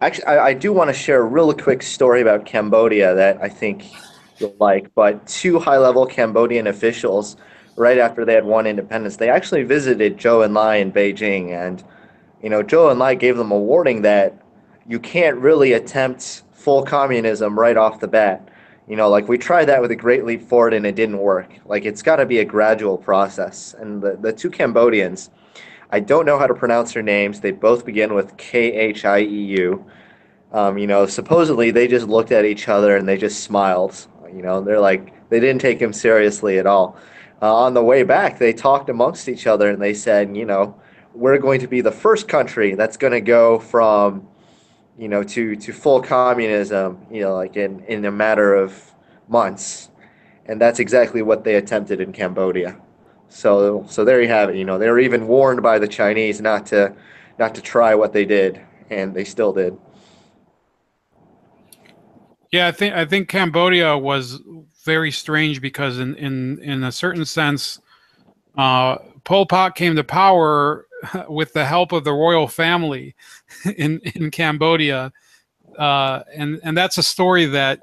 actually, I do want to share a really quick story about Cambodia that I think you'll like. But two high-level Cambodian officials, right after they had won independence, they actually visited Zhou Enlai in Beijing, and Zhou Enlai gave them a warning that you can't really attempt full communism right off the bat. Like we tried that with a Great Leap Forward and it didn't work. Like it's got to be a gradual process. And the two Cambodians, I don't know how to pronounce their names. They both begin with Khieu. Supposedly they just looked at each other and they just smiled. They're like, they didn't take him seriously at all. On the way back, they talked amongst each other and they said, we're going to be the first country that's going to go from, to full communism, like in a matter of months. And that's exactly what they attempted in Cambodia. So there you have it. They were even warned by the Chinese not to try what they did, and they still did. Yeah, I think Cambodia was very strange because in a certain sense, Pol Pot came to power with the help of the royal family in Cambodia, and that's a story that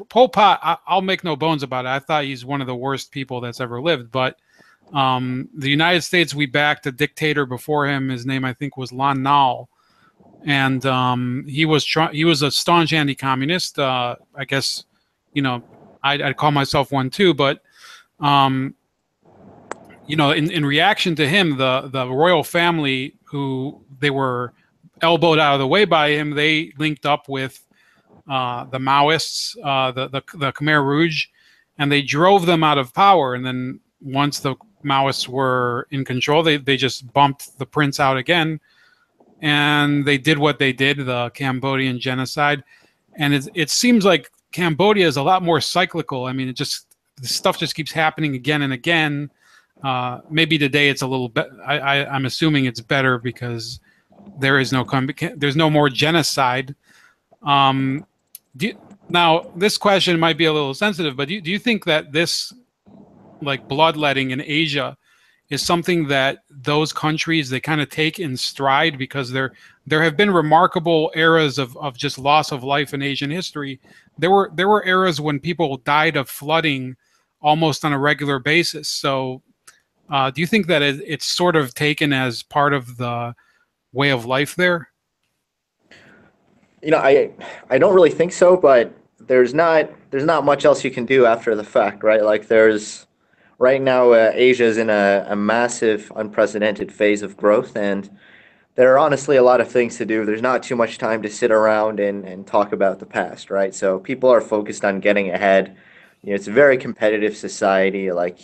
Pol Pot. I'll make no bones about it. I thought he's one of the worst people that's ever lived. But the United States, we backed a dictator before him. His name I think was Lon Nol, and he was a staunch anti-communist. I guess I'd call myself one too, but in reaction to him, the royal family, who they were elbowed out of the way by him, they linked up with the Maoists, the Khmer Rouge, and they drove them out of power. And then once the Maoists were in control, they just bumped the prince out again, and they did what they did, the Cambodian genocide. And it seems like Cambodia is a lot more cyclical. I mean, the stuff just keeps happening again and again. Maybe today it's a little bit. I'm assuming it's better because there's no more genocide. Now, this question might be a little sensitive, but do you think that this, like, bloodletting in Asia is something that those countries, they kind of take in stride, because there have been remarkable eras of just loss of life in Asian history. There were eras when people died of flooding almost on a regular basis. So do you think that it's sort of taken as part of the way of life there? You know, I don't really think so, but there's not much else you can do after the fact, right? Like there's right now, Asia is in a massive, unprecedented phase of growth, and there are honestly a lot of things to do. There's not too much time to sit around and talk about the past, right? So people are focused on getting ahead. You know, it's a very competitive society. Like,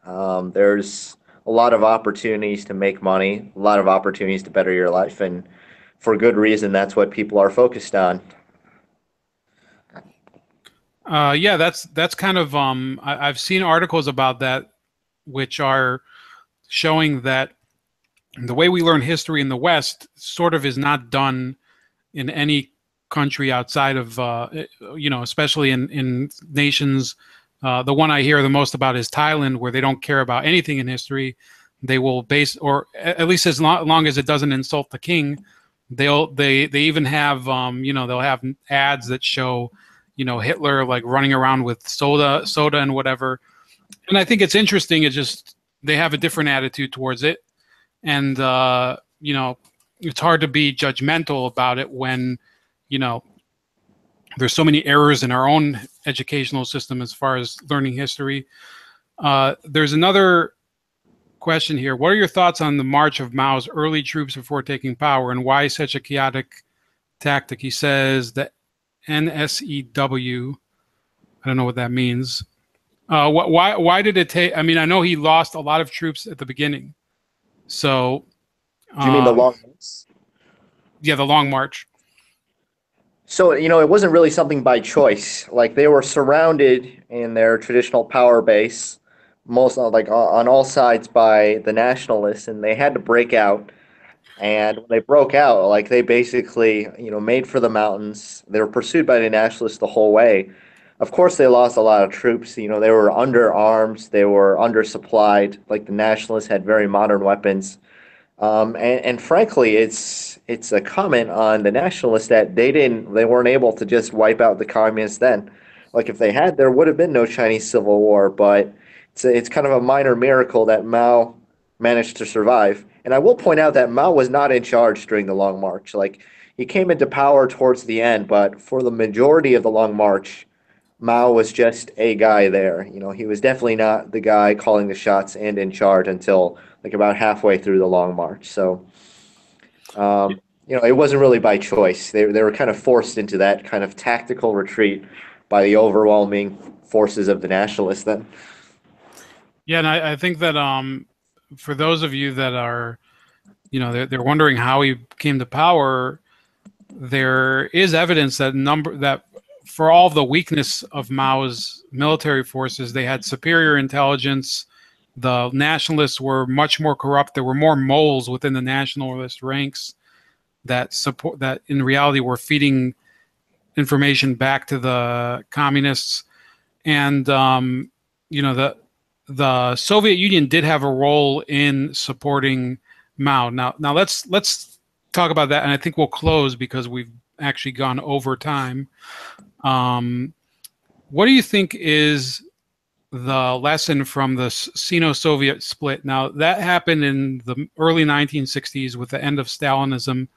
there's a lot of opportunities to make money, a lot of opportunities to better your life, and for good reason, that's what people are focused on. Yeah, that's kind of I've seen articles about that, which are showing that the way we learn history in the West sort of is not done in any country outside of especially in nations. The one I hear the most about is Thailand, where they don't care about anything in history. They will base, or at least as long as it doesn't insult the king, they even have they'll have ads that show Hitler like running around with soda and whatever. And I think it's interesting. It's just they have a different attitude towards it, and it's hard to be judgmental about it when you know there's so many errors in our own educational system as far as learning history. There's another question here. What are your thoughts on the march of Mao's early troops before taking power, and why such a chaotic tactic? He says that NSEW. I don't know what that means. Why did it take? I mean, I know he lost a lot of troops at the beginning. So, Do you mean the long months? yeah, the Long March. So, you know, it wasn't really something by choice. Like they were surrounded in their traditional power base, most like on all sides by the nationalists, and they had to break out. And when they broke out, like they basically, made for the mountains. They were pursued by the nationalists the whole way. Of course, they lost a lot of troops. You know, they were under arms, they were undersupplied. Like the nationalists had very modern weapons. And frankly, it's a comment on the nationalists that they weren't able to just wipe out the communists then. Like if they had, there would have been no Chinese Civil War. But it's kind of a minor miracle that Mao managed to survive. And I will point out that Mao was not in charge during the Long March. Like he came into power towards the end, but for the majority of the Long March, Mao was just a guy there. You know, he was definitely not the guy calling the shots and in charge until like about halfway through the Long March. So, it wasn't really by choice. They were kind of forced into that kind of tactical retreat by the overwhelming forces of the nationalists then. Yeah, and I think that for those of you that are, they're wondering how he came to power, there is evidence that for all the weakness of Mao's military forces, they had superior intelligence. The nationalists were much more corrupt. There were more moles within the nationalist ranks that in reality were feeding information back to the communists. And the Soviet Union did have a role in supporting Mao. Now let's talk about that, and I think we'll close because we've actually gone over time. What do you think is the lesson from the Sino-Soviet split? Now, that happened in the early 1960s with the end of Stalinism.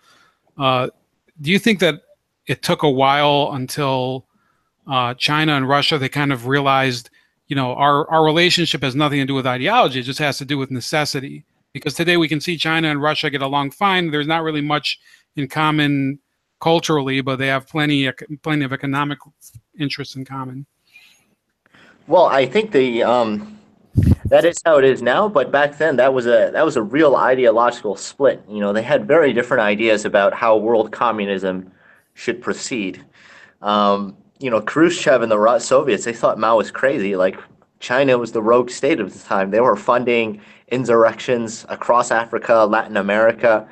Do you think that it took a while until China and Russia, they kind of realized, our relationship has nothing to do with ideology. It just has to do with necessity. Because today we can see China and Russia get along fine. There's not really much in common culturally, but they have plenty of economic interests in common. Well, I think the that is how it is now, but back then that was a real ideological split. You know, they had very different ideas about how world communism should proceed. Khrushchev and the Soviets, they thought Mao was crazy. Like China was the rogue state of the time. They were funding insurrections across Africa, Latin America,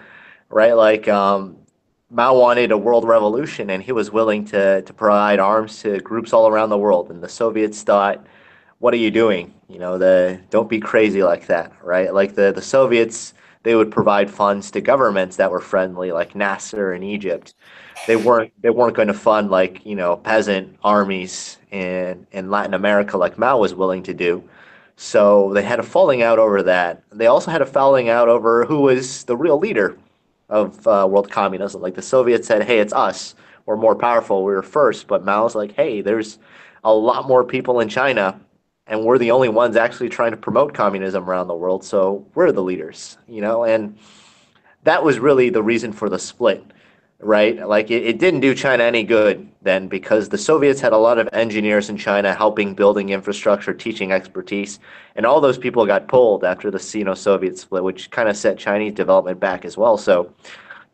right? Like Mao wanted a world revolution, and he was willing to provide arms to groups all around the world. And the Soviets thought, "What are you doing? Don't be crazy like that, right?" Like the Soviets, they would provide funds to governments that were friendly, like Nasser in Egypt. They weren't going to fund like, peasant armies in Latin America like Mao was willing to do. So they had a falling out over that. They also had a falling out over who was the real leader of world communism. Like the Soviets said, "Hey, it's us. We're more powerful. We were first." But Mao's like, "Hey, there's a lot more people in China, and we're the only ones actually trying to promote communism around the world. So we're the leaders." And that was really the reason for the split, right? Like it didn't do China any good then because the Soviets had a lot of engineers in China helping building infrastructure, teaching expertise, and all those people got pulled after the Sino-Soviet split, which kind of set Chinese development back as well. So,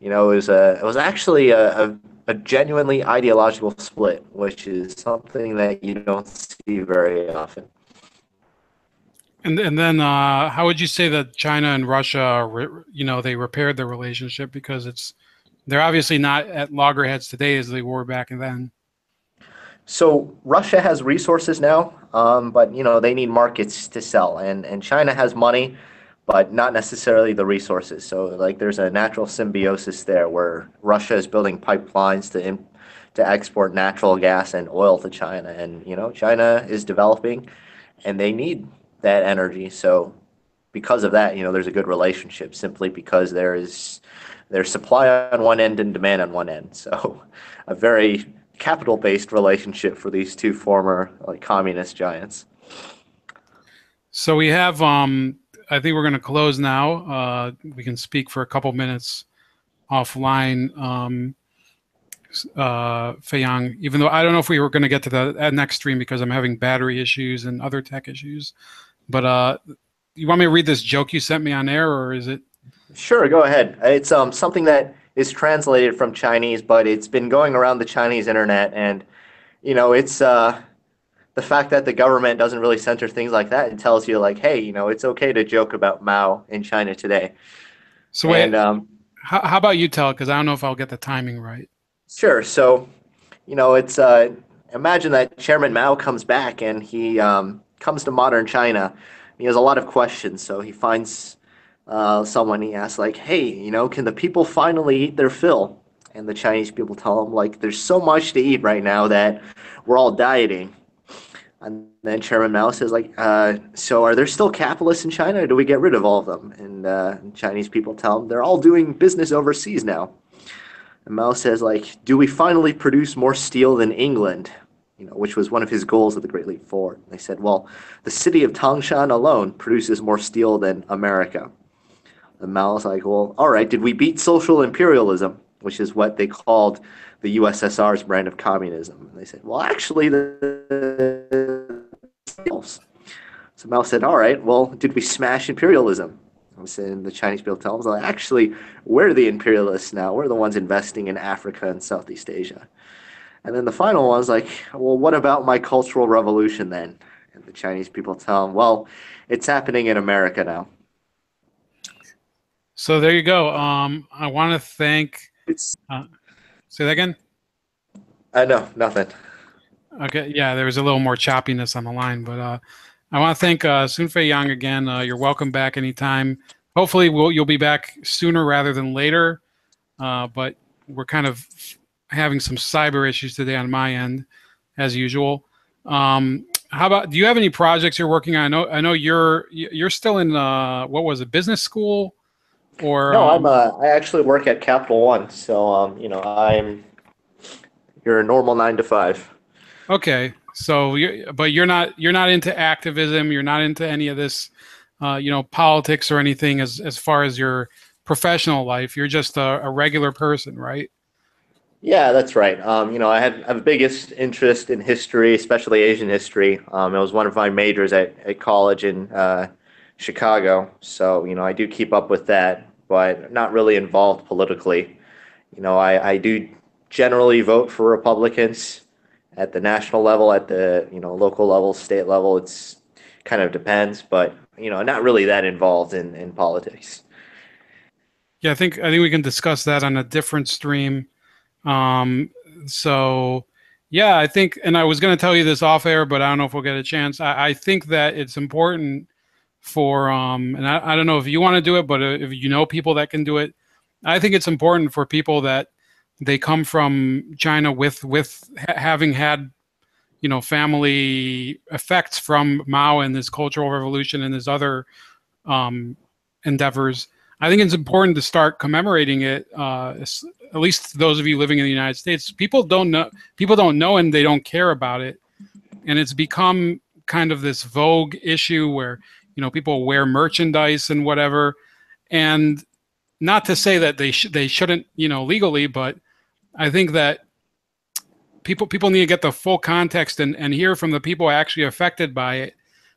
it was actually a genuinely ideological split, which is something that you don't see very often. And then how would you say that China and Russia, they repaired their relationship because they're obviously not at loggerheads today as they were back then. So Russia has resources now, but they need markets to sell, and China has money, but not necessarily the resources. So like there's a natural symbiosis there where Russia is building pipelines to export natural gas and oil to China, and China is developing, and they need that energy. So because of that, there's a good relationship simply because there's supply on one end and demand on one end. So a very capital-based relationship for these two former like communist giants. So we have, I think we're going to close now. We can speak for a couple minutes offline, Fei-Yang, even though I don't know if we were going to get to the next stream because I'm having battery issues and other tech issues. But you want me to read this joke you sent me on air, or is it? Sure, go ahead. It's something that is translated from Chinese, but it's been going around the Chinese internet, and it's the fact that the government doesn't really censor things like that. It tells you like, hey, it's okay to joke about Mao in China today. So wait, And how about you tell it? Because I don't know if I'll get the timing right. sure, so it's imagine that Chairman Mao comes back and he comes to modern China. He has a lot of questions, so he finds someone. He asks like, "Hey, can the people finally eat their fill?" And the Chinese people tell him like, "There's so much to eat right now that we're all dieting." And then Chairman Mao says like, "So are there still capitalists in China, or do we get rid of all of them?" And Chinese people tell him they're all doing business overseas now. And Mao says, like, do we finally produce more steel than England? Which was one of his goals of the Great Leap Forward. They said, well, the city of Tangshan alone produces more steel than America. And Mao's like, well, all right, did we beat social imperialism, which is what they called the USSR's brand of communism? And they said, well, actually, the so Mao said, all right, well, did we smash imperialism? I was saying the Chinese people tell them, like, actually, we're the imperialists now. We're the ones investing in Africa and Southeast Asia. And then the final one was like, well, what about my cultural revolution then? And the Chinese people tell them, well, it's happening in America now. So there you go. I want to thank. It's Say that again. no, nothing. Okay, yeah, there was a little more choppiness on the line, but I want to thank Sun Fei-Yang again. You're welcome back anytime. Hopefully, you'll be back sooner rather than later. But we're kind of having some cyber issues today on my end, as usual. How about? Do you have any projects you're working on? I know you're still in what was it, business school, or No, I actually work at Capital One, so I'm your normal 9 to 5. okay. So, but you're not into activism. You're not into any of this, politics or anything as far as your professional life. You're just a regular person, right? Yeah, that's right. I have a biggest interest in history, especially Asian history. It was one of my majors at college in Chicago. So, I do keep up with that, but not really involved politically. I do generally vote for Republicans at the national level, at the, local level, state level. It's kind of depends, but, not really that involved in politics. Yeah, I think we can discuss that on a different stream. Um, so yeah, I think, and I was going to tell you this off air, but I don't know if we'll get a chance. I think that it's important for, and I don't know if you want to do it, but if you know people that can do it, I think it's important for people that they come from China with having had, you know, family effects from Mao and his Cultural Revolution and his other endeavors. I think it's important to start commemorating it. At least those of you living in the United States, people don't know, and they don't care about it, and it's become kind of this vogue issue where, you know, people wear merchandise and whatever, and not to say that they shouldn't, you know, legally, but I think that people need to get the full context and hear from the people actually affected by it,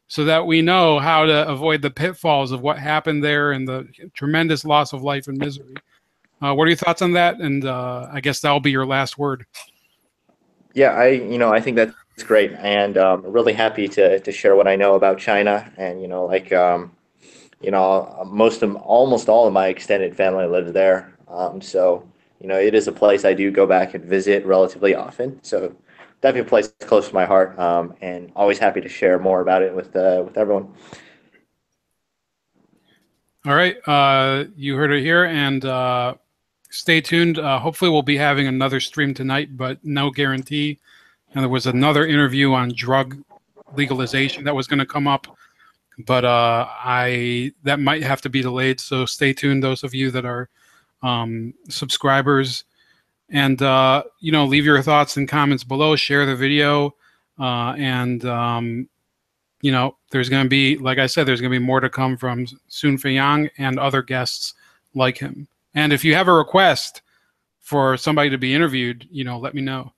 so that we know how to avoid the pitfalls of what happened there and the tremendous loss of life and misery. What are your thoughts on that? And I guess that'll be your last word. Yeah, I think that's great, and really happy to share what I know about China, and almost all of my extended family lives there. So it is a place I do go back and visit relatively often. So definitely a place close to my heart, and always happy to share more about it with everyone. All right, you heard it here, and stay tuned. Hopefully, we'll be having another stream tonight, but no guarantee. And there was another interview on drug legalization that was going to come up, but that might have to be delayed. So stay tuned, those of you that are subscribers, and leave your thoughts and comments below. Share the video, and there's going to be, like I said, there's going to be more to come from soon Fei-Yang and other guests like him. And if you have a request for somebody to be interviewed, let me know.